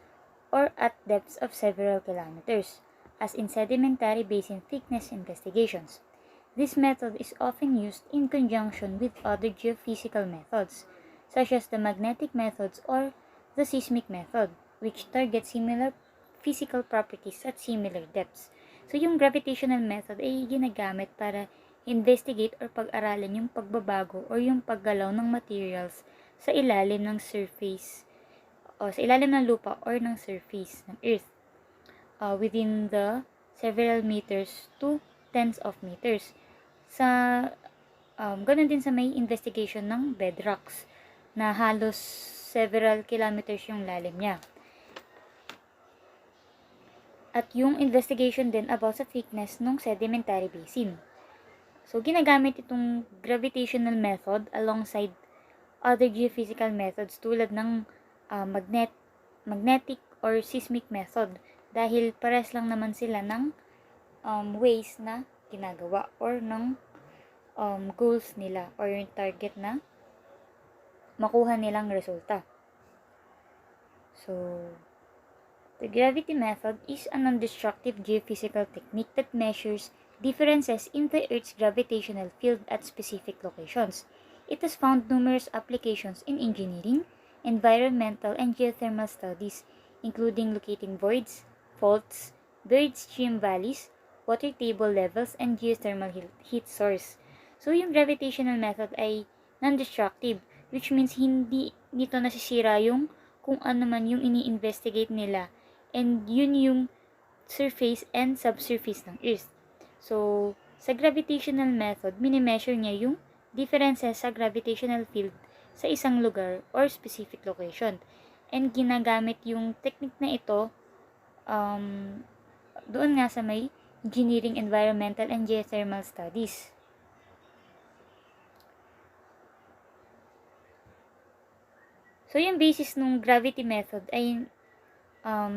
or at depths of several kilometers, as in sedimentary basin thickness investigations. This method is often used in conjunction with other geophysical methods, such as the magnetic methods or the seismic method, which target similar physical properties at similar depths. So, yung gravitational method ay ginagamit para investigate or pag-aralan yung pagbabago or yung paggalaw ng materials sa ilalim ng surface o sa ilalim ng lupa or ng surface ng earth within the several meters to tens of meters. Ganun din sa may investigation ng bedrocks na halos several kilometers yung lalim niya. At yung investigation din about sa thickness ng sedimentary basin. So, ginagamit itong gravitational method alongside other geophysical methods tulad ng magnetic or seismic method dahil pares lang naman sila ng ways na ginagawa or ng goals nila or yung target na makuha nilang resulta. So, the gravity method is a non-destructive geophysical technique that measures differences in the Earth's gravitational field at specific locations. It has found numerous applications in engineering, environmental, and geothermal studies, including locating voids, faults, buried stream valleys, water table levels, and geothermal heat source. So, yung gravitational method ay non-destructive, which means hindi nito nasisira yung kung ano man yung ini-investigate nila. And yun yung surface and subsurface ng Earth. So, sa gravitational method, minimeasure niya yung differences sa gravitational field sa isang lugar or specific location. And ginagamit yung technique na ito doon nga sa may engineering, environmental, and geothermal studies. So, yung basis ng gravity method ay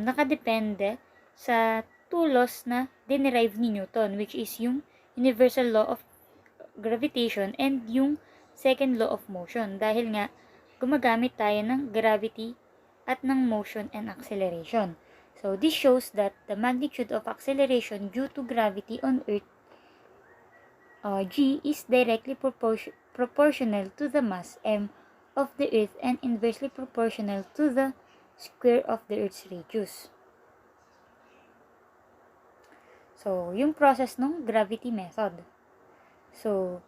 nakadepende sa two laws na dinerive ni Newton, which is yung universal law of gravitation and yung second law of motion. Dahil nga, gumagamit tayo ng gravity at ng motion and acceleration. So, this shows that the magnitude of acceleration due to gravity on Earth, G, is directly proportional to the mass, M, of the Earth and inversely proportional to the square of the Earth's radius. So, yung process ng gravity method. So,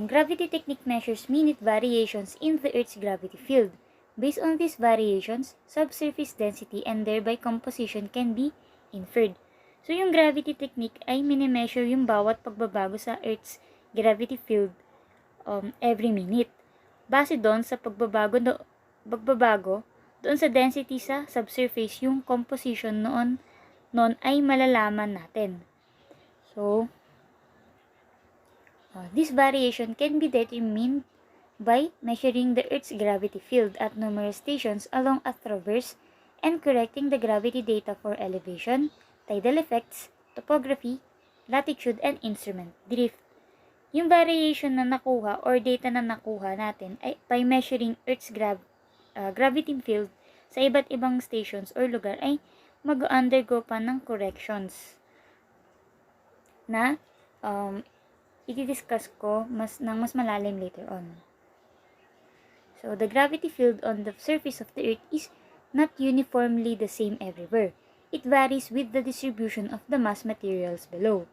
gravity technique measures minute variations in the Earth's gravity field. Based on these variations, subsurface density and thereby composition can be inferred. So, yung gravity technique ay minimeasure yung bawat pagbabago sa Earth's gravity field every minute. Base doon sa pagbabago doon sa density sa subsurface, yung composition noon ay malalaman natin. So, this variation can be determined by measuring the Earth's gravity field at numerous stations along a traverse and correcting the gravity data for elevation, tidal effects, topography, latitude, and instrument drift. Yung variation na nakuha or data na nakuha natin ay by measuring Earth's gravity field sa iba't ibang stations or lugar ay mag-undergo pa ng corrections na i-discuss ko mas malalim later on. So, the gravity field on the surface of the Earth is not uniformly the same everywhere. It varies with the distribution of the mass materials below.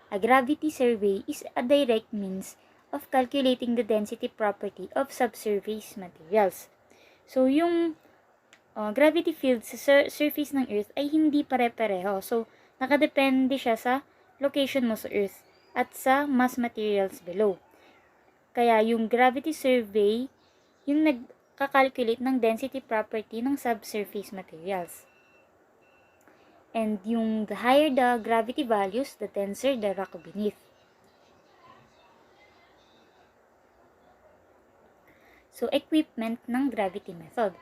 A gravity survey is a direct means of calculating the density property of subsurface materials. So, yung gravity field sa surface ng Earth ay hindi pare-pareho. So, nakadepende siya sa location mo sa Earth at sa mass materials below. Kaya, yung gravity survey, yung nagkakalculate ng density property ng subsurface materials. And the higher the gravity values, the denser the rock beneath. So, equipment ng gravity method.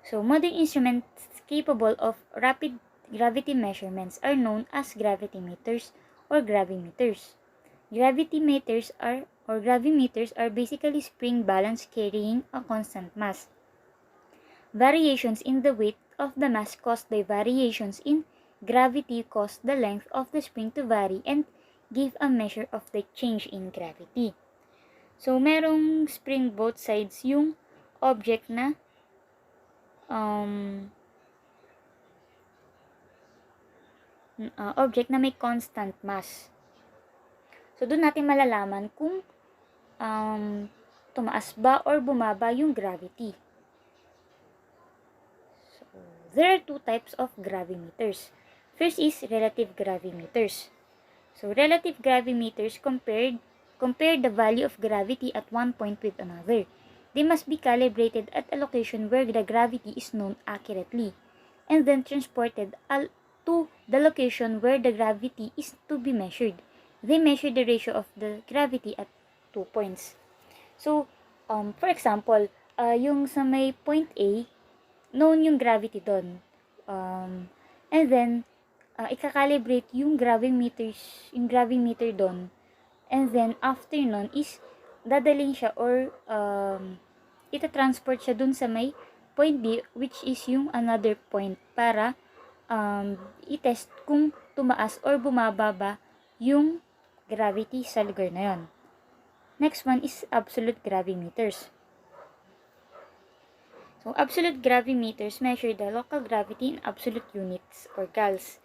So, modern instruments capable of rapid gravity measurements are known as gravimeters or gravimeters. Gravimeters are basically spring balance carrying a constant mass. Variations in the weight of the mass caused by variations in gravity cause the length of the spring to vary and give a measure of the change in gravity. So, merong spring both sides yung object na may constant mass. So, doon natin malalaman kung tumaas ba or bumaba yung gravity. So, there are two types of gravimeters. First is relative gravimeters. So, relative gravimeters compare the value of gravity at one point with another. They must be calibrated at a location where the gravity is known accurately, and then transported to the location where the gravity is to be measured. They measure the ratio of the gravity at 2 points. So, for example, yung sa may point A, known yung gravity doon. And then, i-calibrate yung gravimeter doon. And then, after nun is, dadaling siya or ita-transport siya dun sa may point B, which is yung another point para i-test kung tumaas or bumaba ba yung gravity sa lugar na yon. Next one is absolute gravimeters. So, absolute gravimeters measure the local gravity in absolute units or gals.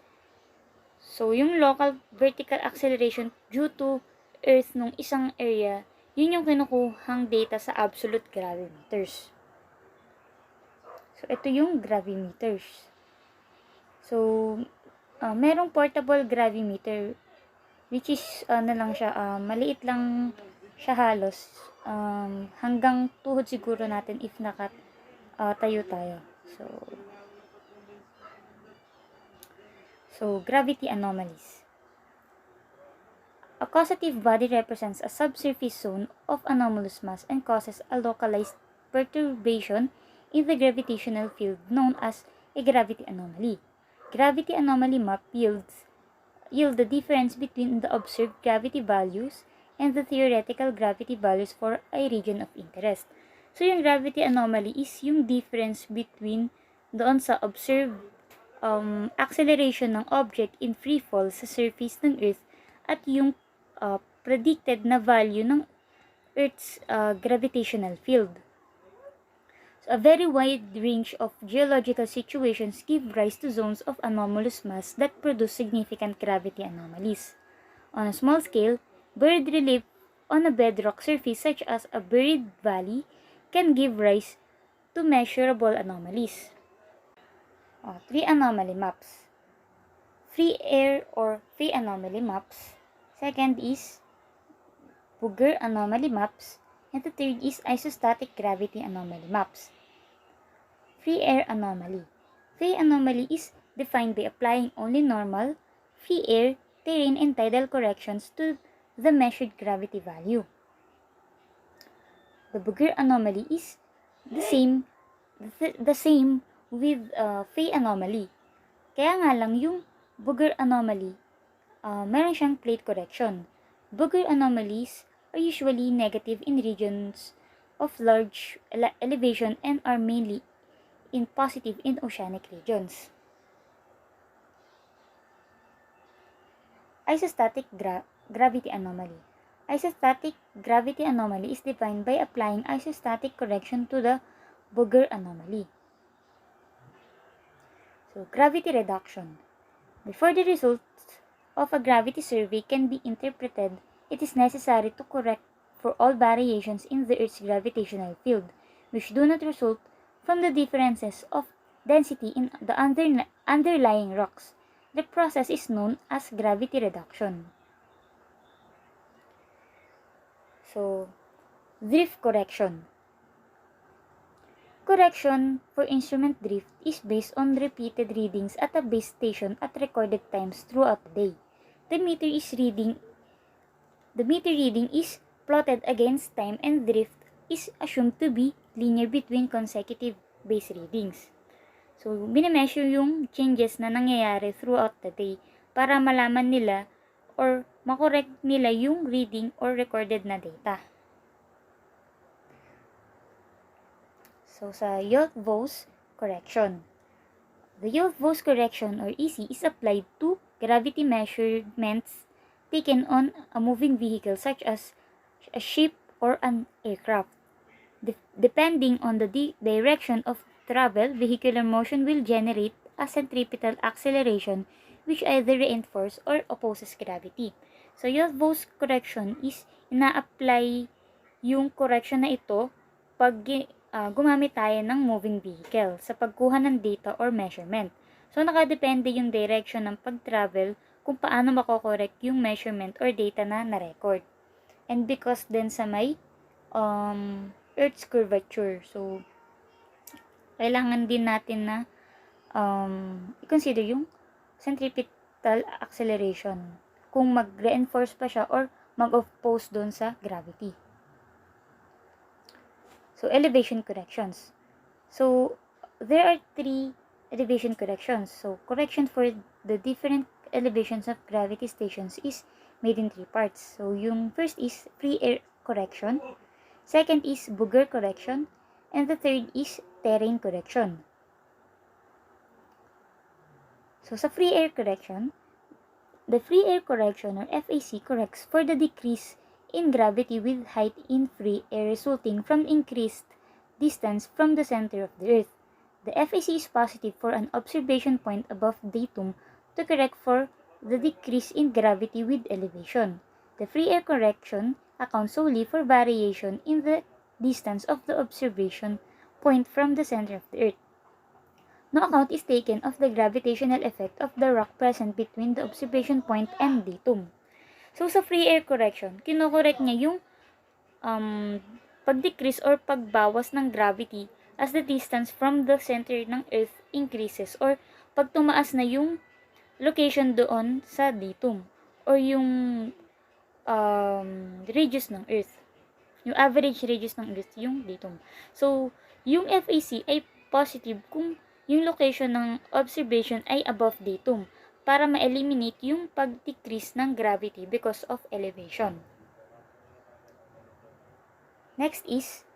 So, yung local vertical acceleration due to Earth nung isang area, yun yung kinukuhang data sa absolute gravimeters. So, ito yung gravimeters. So, merong portable gravimeter which is lang siya, maliit lang siya halos. Hanggang tuhod siguro natin if tayo tayo. So, gravity anomalies. A causative body represents a subsurface zone of anomalous mass and causes a localized perturbation in the gravitational field known as a gravity anomaly. Gravity anomaly map yield the difference between the observed gravity values and the theoretical gravity values for a region of interest. So, yung gravity anomaly is yung difference between doon sa observed acceleration ng object in free fall sa surface ng Earth at yung predicted na value ng Earth's gravitational field. So, a very wide range of geological situations give rise to zones of anomalous mass that produce significant gravity anomalies. On a small scale, buried relief on a bedrock surface such as a buried valley can give rise to measurable anomalies. 3 anomaly maps. Free air or free anomaly maps. Second is Booger anomaly maps. And the third is isostatic gravity anomaly maps. Free air anomaly. Free anomaly is defined by applying only normal, free air, terrain, and tidal corrections to the measured gravity value. The Booger anomaly is the same with free anomaly. Kaya nga lang yung Booger anomaly, meron siyang plate correction. Booger anomalies are usually negative in regions of large elevation and are mainly positive in oceanic regions. Isostatic gravity anomaly. Isostatic gravity anomaly is defined by applying isostatic correction to the Booger anomaly. So, gravity reduction. Before the results of a gravity survey can be interpreted, it is necessary to correct for all variations in the Earth's gravitational field, which do not result from the differences of density in the underlying rocks. The process is known as gravity reduction. So, drift correction. Correction for instrument drift is based on repeated readings at a base station at recorded times throughout the day. The meter reading is plotted against time and drift is assumed to be linear between consecutive base readings. So, binimeasure yung changes na nangyayari throughout the day para malaman nila or makorek nila yung reading or recorded na data. So, sa Yolt-Vos correction. The Yolt-Vos correction or EC is applied to gravity measurements taken on a moving vehicle such as a ship or an aircraft. Depending on the direction of travel, vehicular motion will generate a centripetal acceleration which either reinforces or opposes gravity. So, Yolt-Vos correction is ina-apply yung correction na ito pag gumamit tayo ng moving vehicle sa pagkuha ng data or measurement. So, nakadepende yung direction ng pag-travel kung paano makokorek yung measurement or data na na-record. And because din sa may Earth's curvature. So, kailangan din natin na i-consider yung centripetal acceleration kung mag-reinforce pa siya or mag-oppose doon sa gravity. So, elevation corrections. So, there are 3 elevation corrections. So, correction for the different elevations of gravity stations is made in 3 parts. So, yung first is free air correction. Second is Booger correction. And the third is terrain correction. So, sa free air correction, the free air correction or FAC corrects for the decrease in gravity with height in free air resulting from increased distance from the center of the Earth. The FAC is positive for an observation point above datum to correct for the decrease in gravity with elevation. The free air correction accounts solely for variation in the distance of the observation point from the center of the Earth. No account is taken of the gravitational effect of the rock present between the observation point and datum. So, sa free air correction, kinokorek niya yung pag-decrease or pagbawas ng gravity as the distance from the center ng Earth increases or pag tumaas na yung location doon sa datum or yung radius ng Earth. Yung average radius ng Earth, yung datum. So, yung FAC ay positive kung yung location ng observation ay above datum para ma-eliminate yung pag-decrease ng gravity because of elevation. Next is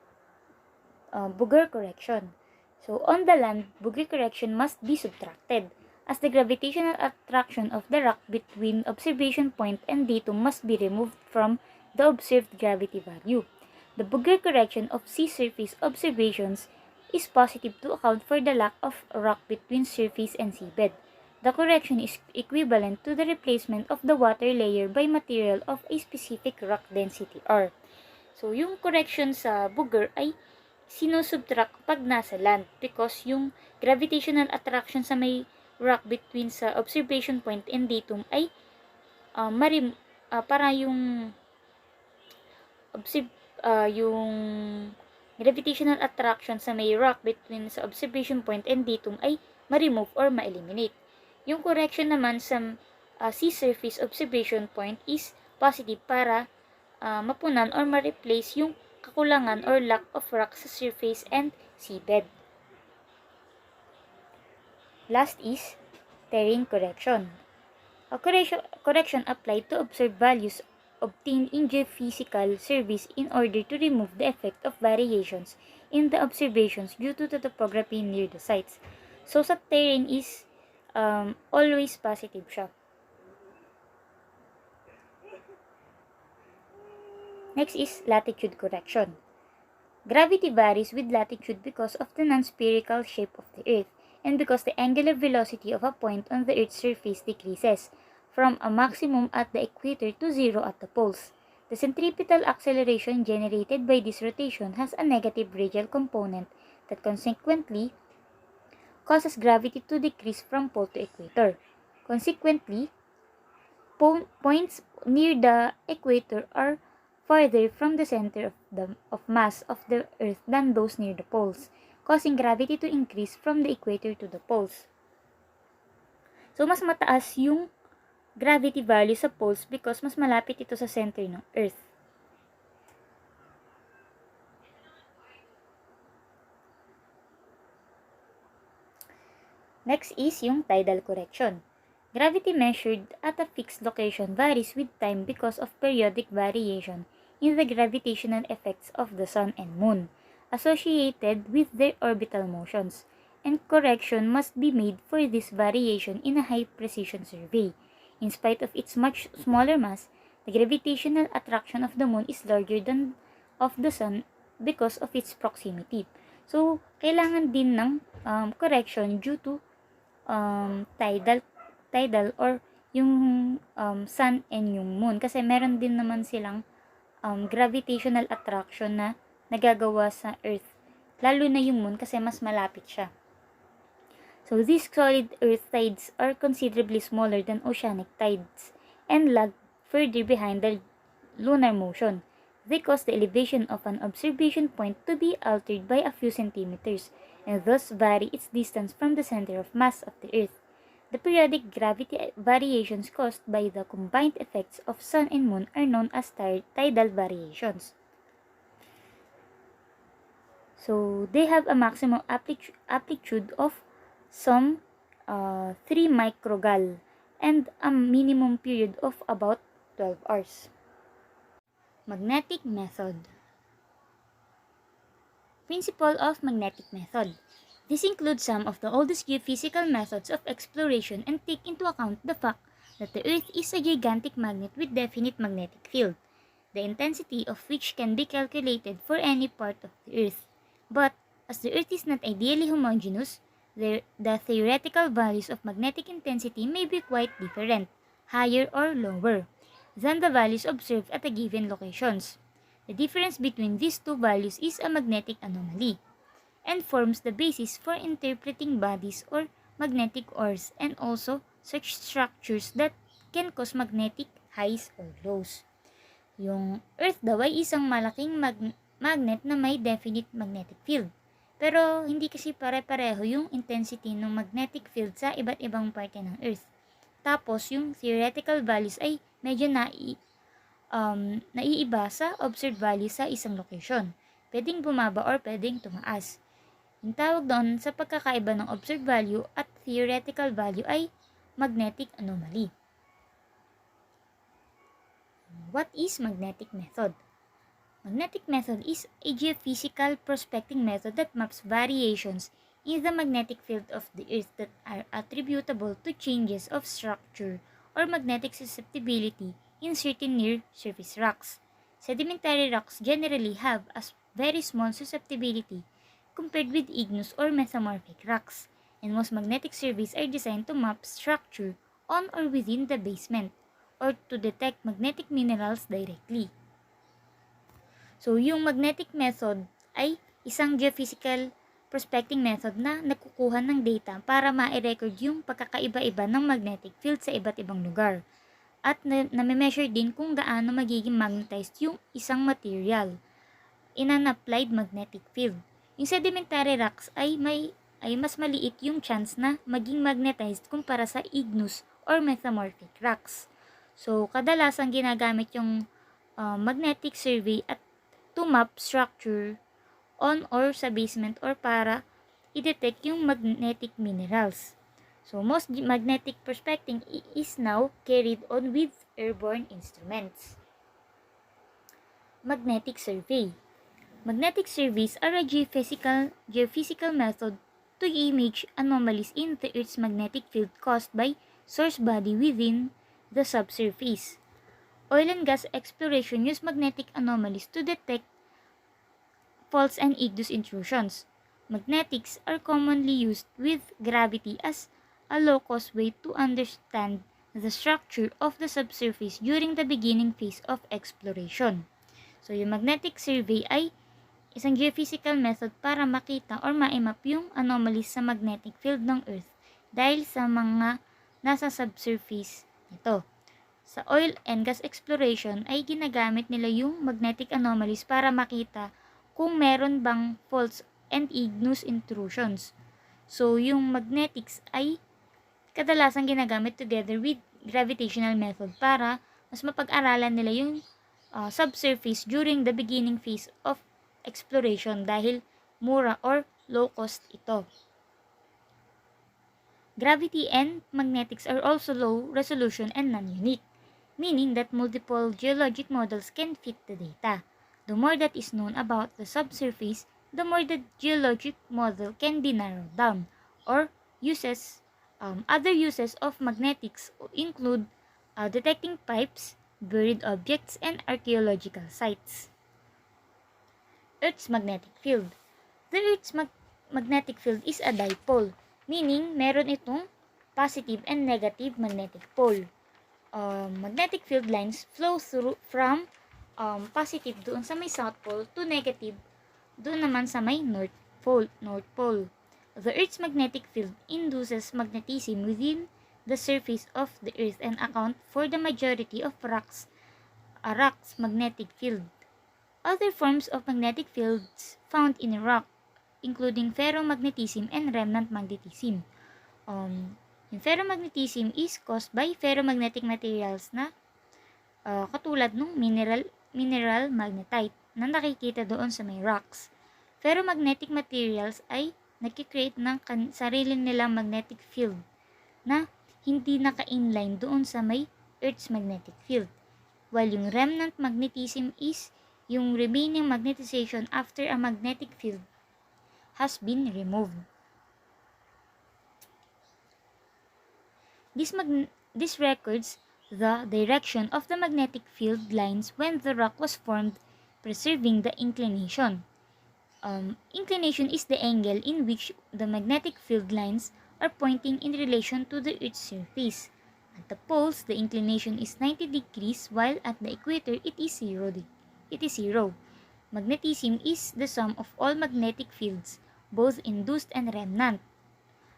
Booger correction. So, on the land, Booger correction must be subtracted as the gravitational attraction of the rock between observation point and datum must be removed from the observed gravity value. The Booger correction of sea surface observations is positive to account for the lack of rock between surface and seabed. The correction is equivalent to the replacement of the water layer by material of a specific rock density R. So, yung correction sa booger ay sinusubtract pag nasa land because yung gravitational attraction sa may rock between sa observation point and datum ay para yung yung gravitational attraction sa may rock between sa observation point and datum ay ma-remove or ma-eliminate. Yung correction naman sa sea surface observation point is positive para mapunan or ma-replace yung kakulangan or lack of rock sa surface and seabed. Last is terrain correction. A correction applied to observed values obtained in geophysical surveys in order to remove the effect of variations in the observations due to the topography near the sites. So, sa terrain is always positive siya. Next is latitude correction. Gravity varies with latitude because of the non-spherical shape of the Earth and because the angular velocity of a point on the Earth's surface decreases from a maximum at the equator to zero at the poles. The centripetal acceleration generated by this rotation has a negative radial component that consequently causes gravity to decrease from pole to equator. Consequently, points near the equator are farther from the center of mass of the Earth than those near the poles, causing gravity to increase from the equator to the poles. So, mas mataas yung gravity value sa poles because mas malapit ito sa center ng Earth. Next is yung tidal correction. Gravity measured at a fixed location varies with time because of periodic variation in the gravitational effects of the Sun and Moon associated with their orbital motions, and correction must be made for this variation in a high-precision survey. In spite of its much smaller mass, the gravitational attraction of the Moon is larger than of the Sun because of its proximity. So, kailangan din ng correction due to tidal or yung Sun and yung Moon. Kasi meron din naman silang gravitational attraction na nagagawa sa Earth. Lalo na yung Moon kasi mas malapit siya. So, these solid Earth tides are considerably smaller than oceanic tides and lag further behind the lunar motion. They cause the elevation of an observation point to be altered by a few centimeters and thus vary its distance from the center of mass of the Earth. The periodic gravity variations caused by the combined effects of Sun and Moon are known as tidal variations. So, they have a maximum amplitude of some 3 microgal and a minimum period of about 12 hours. Magnetic method. Principle of magnetic method. This includes some of the oldest geophysical methods of exploration and take into account the fact that the Earth is a gigantic magnet with definite magnetic field, the intensity of which can be calculated for any part of the Earth. But as the Earth is not ideally homogeneous, the theoretical values of magnetic intensity may be quite different, higher or lower, than the values observed at a given locations. The difference between these two values is a magnetic anomaly, and forms the basis for interpreting bodies or magnetic ores and also such structures that can cause magnetic highs or lows. Yung Earth daw ay isang malaking magnet na may definite magnetic field. Pero hindi kasi pare-pareho yung intensity ng magnetic field sa iba't ibang parte ng Earth. Tapos yung theoretical values ay medyo naiiba sa observed value sa isang location. Pwedeng bumaba or pwedeng tumaas. Yung tawag doon sa pagkakaiba ng observed value at theoretical value ay magnetic anomaly. What is magnetic method? Magnetic method is a geophysical prospecting method that maps variations in the magnetic field of the Earth that are attributable to changes of structure or magnetic susceptibility in certain near-surface rocks. Sedimentary rocks generally have a very small susceptibility compared with igneous or metamorphic rocks, and most magnetic surveys are designed to map structure on or within the basement, or to detect magnetic minerals directly. So, yung magnetic method ay isang geophysical prospecting method na nagkukuha ng data para ma-record yung pagkakaiba-iba ng magnetic field sa iba't ibang lugar. At nami-measure din kung gaano magiging magnetized yung isang material in an applied magnetic field. Yung sedimentary rocks ay mas maliit yung chance na maging magnetized kumpara sa igneous or metamorphic rocks. So, kadalasan ginagamit yung magnetic survey at to map structure on or sa basement or para i-detect yung magnetic minerals. So, most magnetic prospecting is now carried on with airborne instruments. Magnetic survey. Magnetic surveys are a geophysical method to image anomalies in the Earth's magnetic field caused by source body within the subsurface. Oil and gas exploration use magnetic anomalies to detect faults and igneous intrusions. Magnetics are commonly used with gravity as a low-cost way to understand the structure of the subsurface during the beginning phase of exploration. So, yung magnetic survey ay isang geophysical method para makita or ma-map yung anomalies sa magnetic field ng Earth dahil sa mga nasa subsurface nito. Sa oil and gas exploration ay ginagamit nila yung magnetic anomalies para makita kung meron bang faults and igneous intrusions. So, yung magnetics ay kadalasan ginagamit together with gravitational method para mas mapag-aralan nila yung subsurface during the beginning phase of exploration dahil mura or low cost ito. Gravity and magnetics are also low resolution and non-unique, meaning that multiple geologic models can fit the data. The more that is known about the subsurface, the more the geologic model can be narrowed down. Or other uses of magnetics include detecting pipes, buried objects, and archaeological sites. Earth's magnetic field. The Earth's magnetic field is a dipole, meaning meron itong positive and negative magnetic pole. Magnetic field lines flow through from positive doon sa may south pole to negative doon naman sa may north pole. The Earth's magnetic field induces magnetism within the surface of the Earth and account for the majority of rock's magnetic field. Other forms of magnetic fields found in rock, including ferromagnetism and remnant magnetism. Yung ferromagnetism is caused by ferromagnetic materials na katulad ng mineral magnetite na nakikita doon sa may rocks. Ferromagnetic materials ay nagkikreate ng sarili nilang magnetic field na hindi naka-inline doon sa may Earth's magnetic field. While yung remnant magnetism is yung remaining magnetization after a magnetic field has been removed. This records the direction of the magnetic field lines when the rock was formed, preserving the inclination. Inclination is the angle in which the magnetic field lines are pointing in relation to the Earth's surface. At the poles, the inclination is 90 degrees, while at the equator, it is 0. Magnetism is the sum of all magnetic fields, both induced and remnant,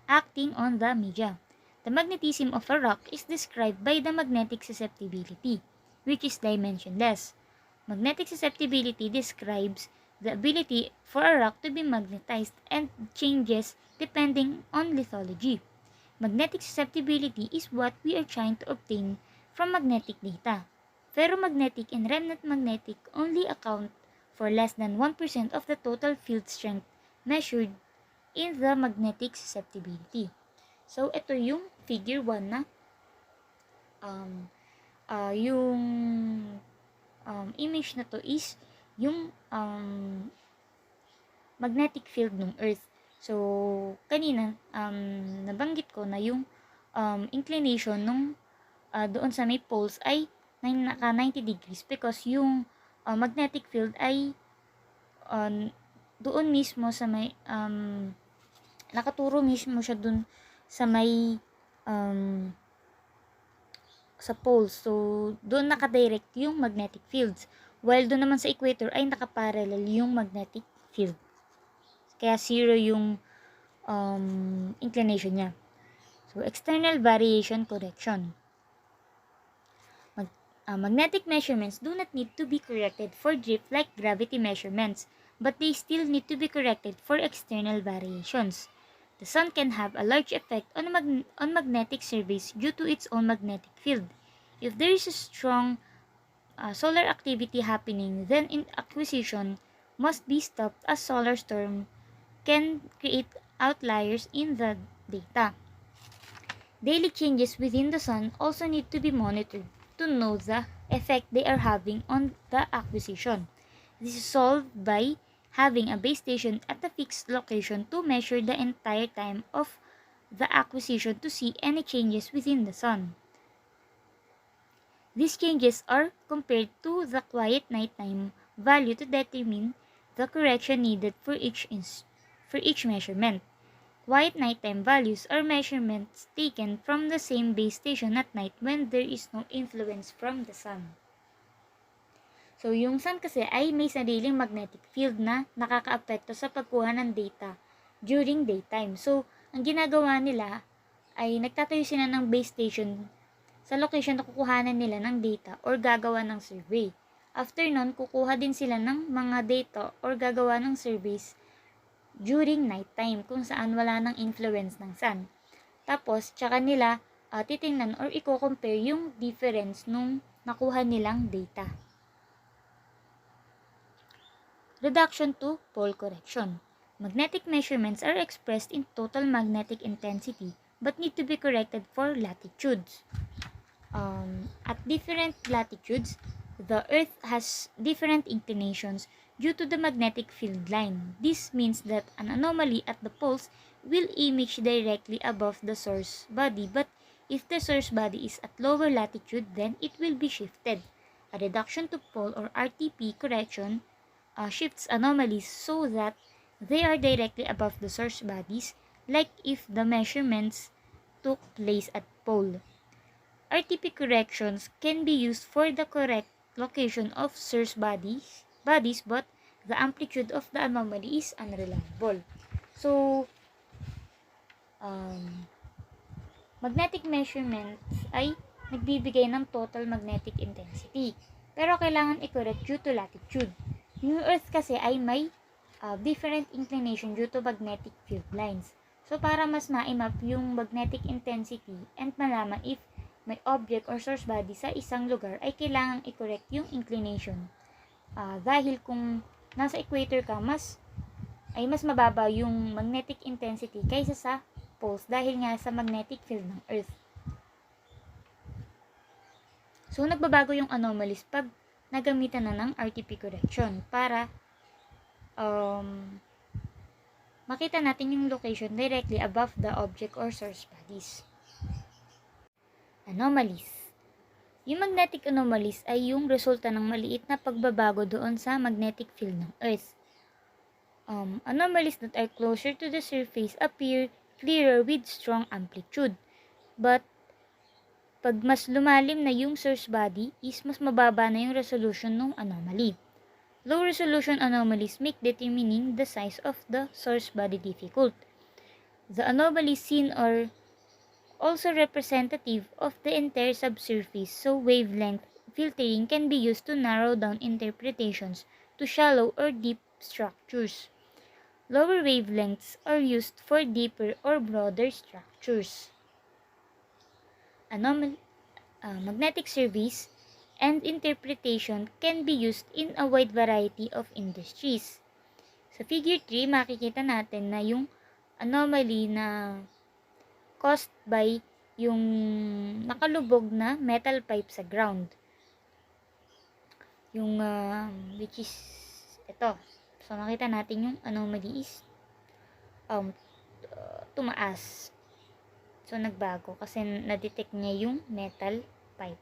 acting on the media. The magnetism of a rock is described by the magnetic susceptibility, which is dimensionless. Magnetic susceptibility describes the ability for a rock to be magnetized and changes depending on lithology. Magnetic susceptibility is what we are trying to obtain from magnetic data. Ferromagnetic and remnant magnetic only account for less than 1% of the total field strength measured in the magnetic susceptibility. So, ito yung figure 1 na yung image na to is yung magnetic field ng Earth. So, kanina, nabanggit ko na yung inclination nung doon sa may poles ay naka 90 degrees because yung magnetic field ay doon mismo sa may nakaturo mismo siya doon sa may sa poles. So, doon nakadirect yung magnetic fields. While doon naman sa equator ay nakaparallel yung magnetic field. Kaya 0 yung inclination niya. So, external variation correction. Magnetic measurements do not need to be corrected for drift like gravity measurements, but they still need to be corrected for external variations. The sun can have a large effect on magnetic surveys due to its own magnetic field. If there is a strong solar activity happening, then acquisition must be stopped as solar storm can create outliers in the data. Daily changes within the sun also need to be monitored to know the effect they are having on the acquisition. This is solved by having a base station at a fixed location to measure the entire time of the acquisition to see any changes within the sun. These changes are compared to the quiet nighttime value to determine the correction needed for each measurement. Quiet nighttime values are measurements taken from the same base station at night when there is no influence from the sun. So, yung sun kasi ay may sariling magnetic field na nakakaapekto sa pagkuha ng data during daytime. So, ang ginagawa nila ay nagtatayo sila ng base station sa location na kukuhanan nila ng data or gagawa ng survey. After nun, kukuha din sila ng mga data or gagawa ng surveys during nighttime kung saan wala ng influence ng sun. Tapos, tsaka nila titingnan or i-compare yung difference nung nakuha nilang data. Reduction to pole correction. Magnetic measurements are expressed in total magnetic intensity but need to be corrected for latitudes. At different latitudes, the Earth has different inclinations due to the magnetic field line. This means that an anomaly at the poles will image directly above the source body, but if the source body is at lower latitude, then it will be shifted. A reduction to pole or RTP correction shifts anomalies so that they are directly above the source bodies, like if the measurements took place at pole. RTP corrections can be used for the correct location of source bodies, but the amplitude of the anomaly is unreliable. So, magnetic measurements ay nagbibigay ng total magnetic intensity. Pero kailangan i-correct due to latitude. Yung Earth kasi ay may different inclination due to magnetic field lines. So, para mas ma-map yung magnetic intensity and malaman if may object or source body sa isang lugar, ay kailangang i-correct yung inclination. Dahil kung nasa equator ka, mas mababa yung magnetic intensity kaysa sa poles dahil nga sa magnetic field ng Earth. So, nagbabago yung anomalies pag nagamitan na ng RTP correction para makita natin yung location directly above the object or source bodies. Anomalies. Yung magnetic anomalies ay yung resulta ng maliit na pagbabago doon sa magnetic field ng Earth. Anomalies that are closer to the surface appear clearer with strong amplitude. But pag mas lumalim na yung source body is mas mababa na yung resolution ng anomaly. Low resolution anomalies make determining the size of the source body difficult. The anomalies seen are also representative of the entire subsurface, so wavelength filtering can be used to narrow down interpretations to shallow or deep structures. Lower wavelengths are used for deeper or broader structures. Magnetic surveys and interpretation can be used in a wide variety of industries. Sa figure 3, makikita natin na yung anomaly na caused by yung nakalubog na metal pipe sa ground. Yung, which is, ito. So, makita natin yung anomaly is tumaas. So, nagbago kasi na-detect niya yung metal pipe.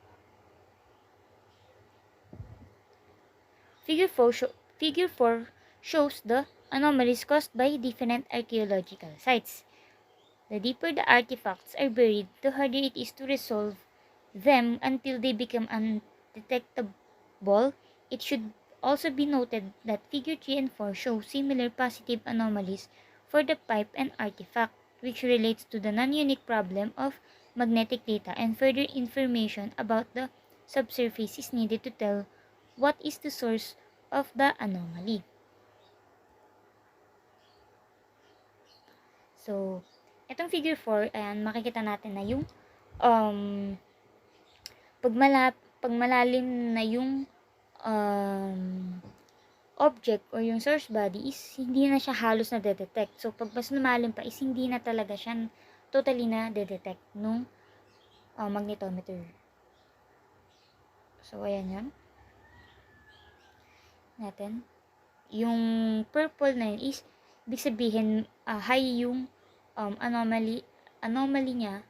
Figure 4 shows the anomalies caused by different archaeological sites. The deeper the artifacts are buried, the harder it is to resolve them until they become undetectable. It should also be noted that figure 3 and 4 show similar positive anomalies for the pipe and artifact, which relates to the non-unique problem of magnetic data, and further information about the subsurface is needed to tell what is the source of the anomaly. So, itong figure 4, ayan, makikita natin na yung pag malalim na yung object or yung source body is hindi na siya halos na detect. So, pag mas lumalim pa is hindi na talaga siya totally na detect nung magnetometer. So, ayan yun. Natin. Yung purple na yun is ibig sabihin high yung anomaly niya,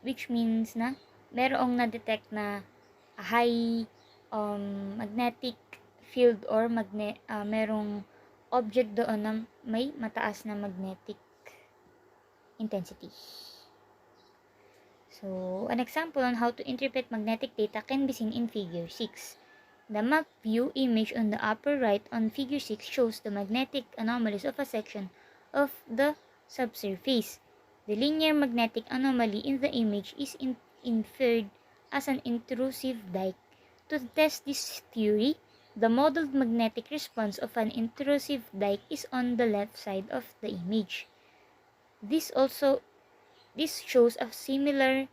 which means na merong na-detect na high magnetic field or merong object doon na may mataas na magnetic intensity. So, an example on how to interpret magnetic data can be seen in figure 6. The map view image on the upper right on figure 6 shows the magnetic anomalies of a section of the subsurface. The linear magnetic anomaly in the image is inferred as an intrusive dike. To test this theory, the modeled magnetic response of an intrusive dike is on the left side of the image. This shows a similar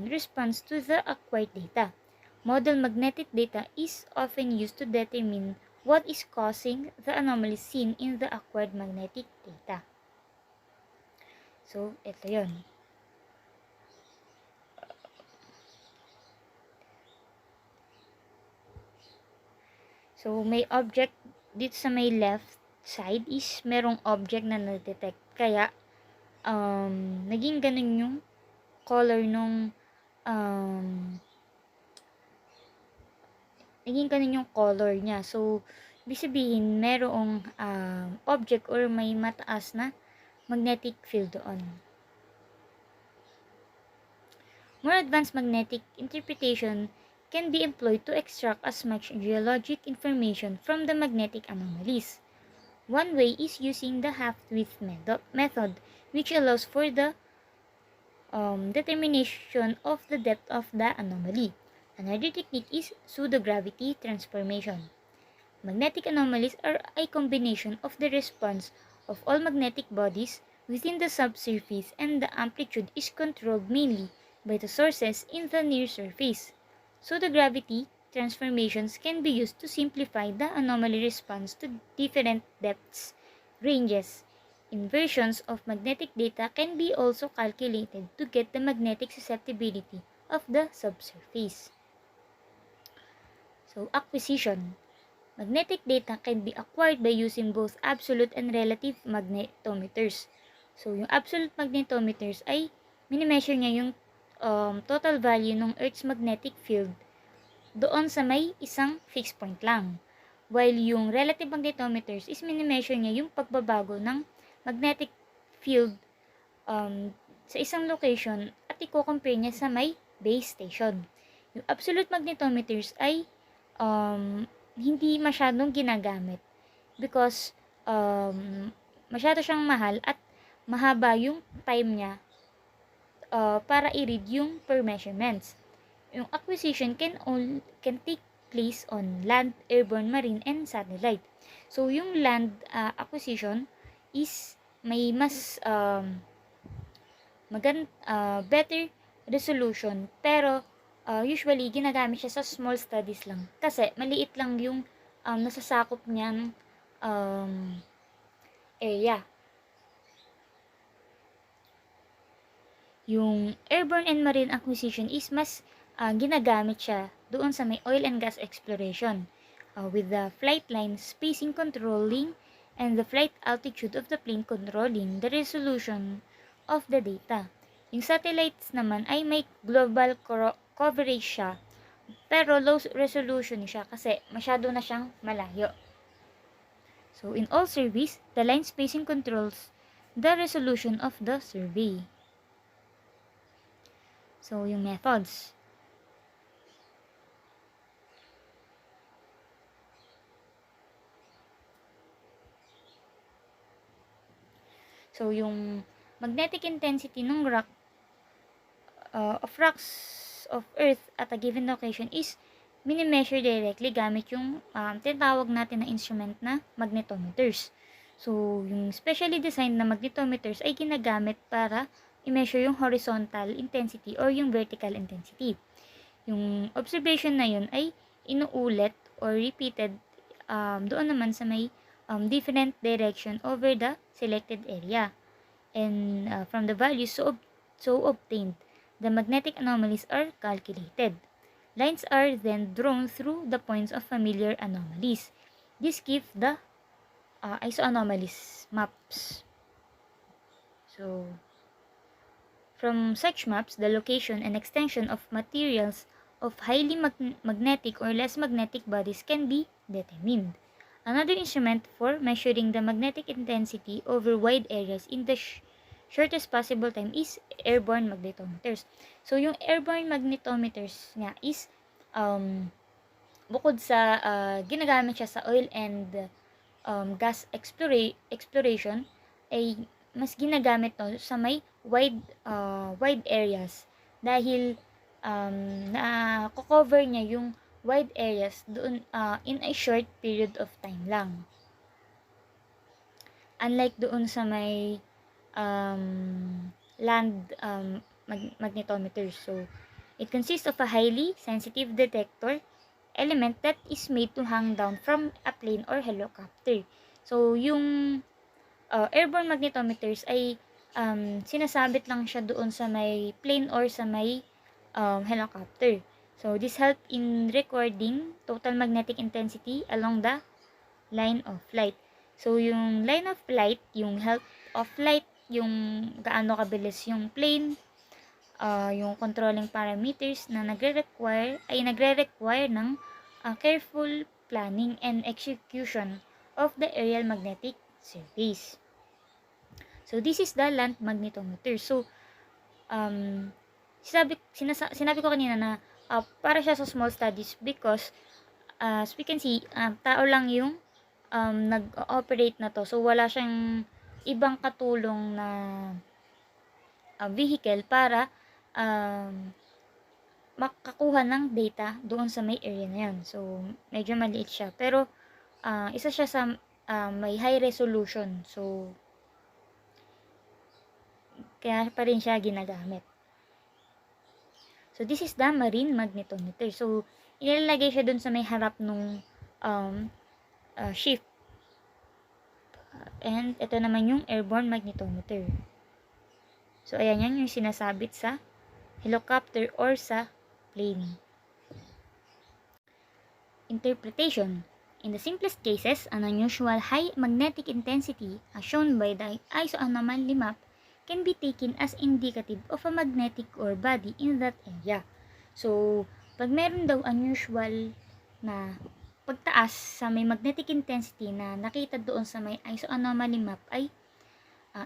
response to the acquired data. Model magnetic data is often used to determine what is causing the anomaly seen in the acquired magnetic data. So, ito yun. So, may object dito sa may left side is merong object na na-detect. Kaya, naging ganun yung color nung niya. So, ibig sabihin, merong object or may mataas na magnetic field doon. More advanced magnetic interpretation can be employed to extract as much geologic information from the magnetic anomalies. One way is using the half-width method, which allows for the determination of the depth of the anomaly. Another technique is pseudogravity transformation. Magnetic anomalies are a combination of the response of all magnetic bodies within the subsurface, and the amplitude is controlled mainly by the sources in the near surface. Pseudogravity transformations can be used to simplify the anomaly response to different depths ranges. Inversions of magnetic data can be also calculated to get the magnetic susceptibility of the subsurface. So, acquisition. Magnetic data can be acquired by using both absolute and relative magnetometers. So, yung absolute magnetometers ay minimeasure niya yung total value ng Earth's magnetic field doon sa may isang fixed point lang. while yung relative magnetometers is minimeasure niya yung pagbabago ng magnetic field sa isang location at i-compare niya sa may base station. Yung absolute magnetometers ay hindi masyadong ginagamit because masyado siyang mahal at mahaba yung time niya para i-read yung per measurements. Yung acquisition can take place on land, airborne, marine, and satellite. So, yung land acquisition is may mas better resolution, pero usually ginagamit siya sa small studies lang kasi maliit lang yung nasasakop niyang area. Yung airborne and marine acquisition is mas ginagamit siya doon sa may oil and gas exploration with the flight line spacing controlling and the flight altitude of the plane controlling the resolution of the data. Yung satellites naman ay may global coverage siya, pero low resolution siya kasi masyado na siyang malayo. So, in all surveys, the line spacing controls the resolution of the survey. So, yung methods. So, yung magnetic intensity ng rocks of Earth at a given location is mini-measure directly gamit yung tinatawag natin na instrument na magnetometers. So, yung specially designed na magnetometers ay ginagamit para i-measure yung horizontal intensity or yung vertical intensity. Yung observation na yun ay inuulit or repeated doon naman sa may different direction over the selected area. And from the values so obtained, the magnetic anomalies are calculated. Lines are then drawn through the points of familiar anomalies. This gives the isoanomalies maps. So, from such maps, the location and extension of materials of highly magnetic or less magnetic bodies can be determined. Another instrument for measuring the magnetic intensity over wide areas in the shortest possible time is airborne magnetometers. So, yung airborne magnetometers nga is bukod sa ginagamit siya sa oil and gas exploration, ay mas ginagamit to sa may wide areas dahil na-cover niya yung wide areas doon in a short period of time lang. Unlike doon sa may land magnetometers. So, it consists of a highly sensitive detector element that is made to hang down from a plane or helicopter. So, yung airborne magnetometers ay sinasabit lang siya doon sa may plane or sa may helicopter. So, this help in recording total magnetic intensity along the line of flight. So, yung line of flight, yung health of flight, yung gaano kabilis yung plane, yung controlling parameters na nagre-require ng careful planning and execution of the aerial magnetic surveys. So, this is the land magnetometer. So, sinabi ko kanina na para siya sa small studies because as we can see, tao lang yung nag-operate na to. So, wala siyang ibang katulong na vehicle para makakuha ng data doon sa may area na yan. So, medyo maliit siya. Pero, isa siya sa may high resolution. So, kaya pa rin siya ginagamit. So, this is the marine magnetometer. So, ilalagay siya dun sa may harap nung ship. And, ito naman yung airborne magnetometer. So, ayan yan yung sinasabit sa helicopter or sa plane. Interpretation. In the simplest cases, an unusual high magnetic intensity, as shown by the isoanomaly map, can be taken as indicative of a magnetic ore body in that area. So, pag meron daw unusual na pagtaas sa may magnetic intensity na nakita doon sa may isoanomaly map ay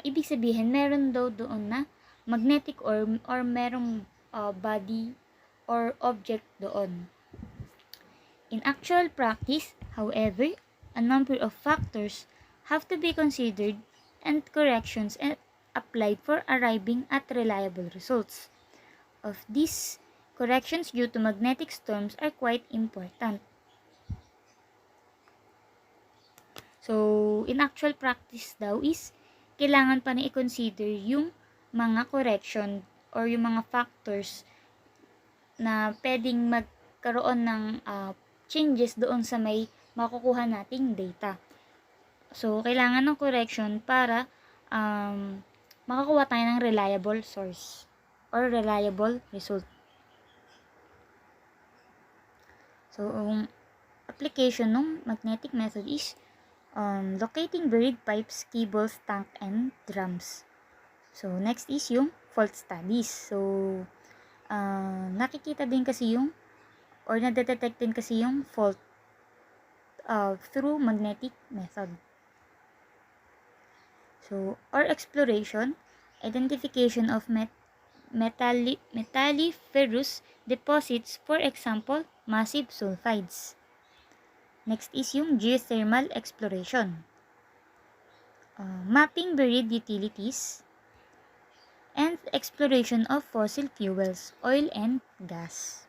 ibig sabihin meron daw doon na magnetic or merong body or object doon. In actual practice, however, a number of factors have to be considered and corrections applied for arriving at reliable results. Of these, corrections due to magnetic storms are quite important. So, in actual practice daw is, kailangan pa na i-consider yung mga correction or yung mga factors na pwedeng magkaroon ng changes doon sa may makukuha nating data. So, kailangan ng correction para makakuha tayo ng reliable source or reliable result. So, application ng magnetic method is locating buried pipes, cables, tank, and drums. So, next is yung fault studies. So, nakikita din kasi yung or nadetect din kasi yung fault through magnetic method. So, or exploration, identification of metalliferous deposits, for example, massive sulfides. Next is yung geothermal exploration. Mapping buried utilities and exploration of fossil fuels, oil and gas.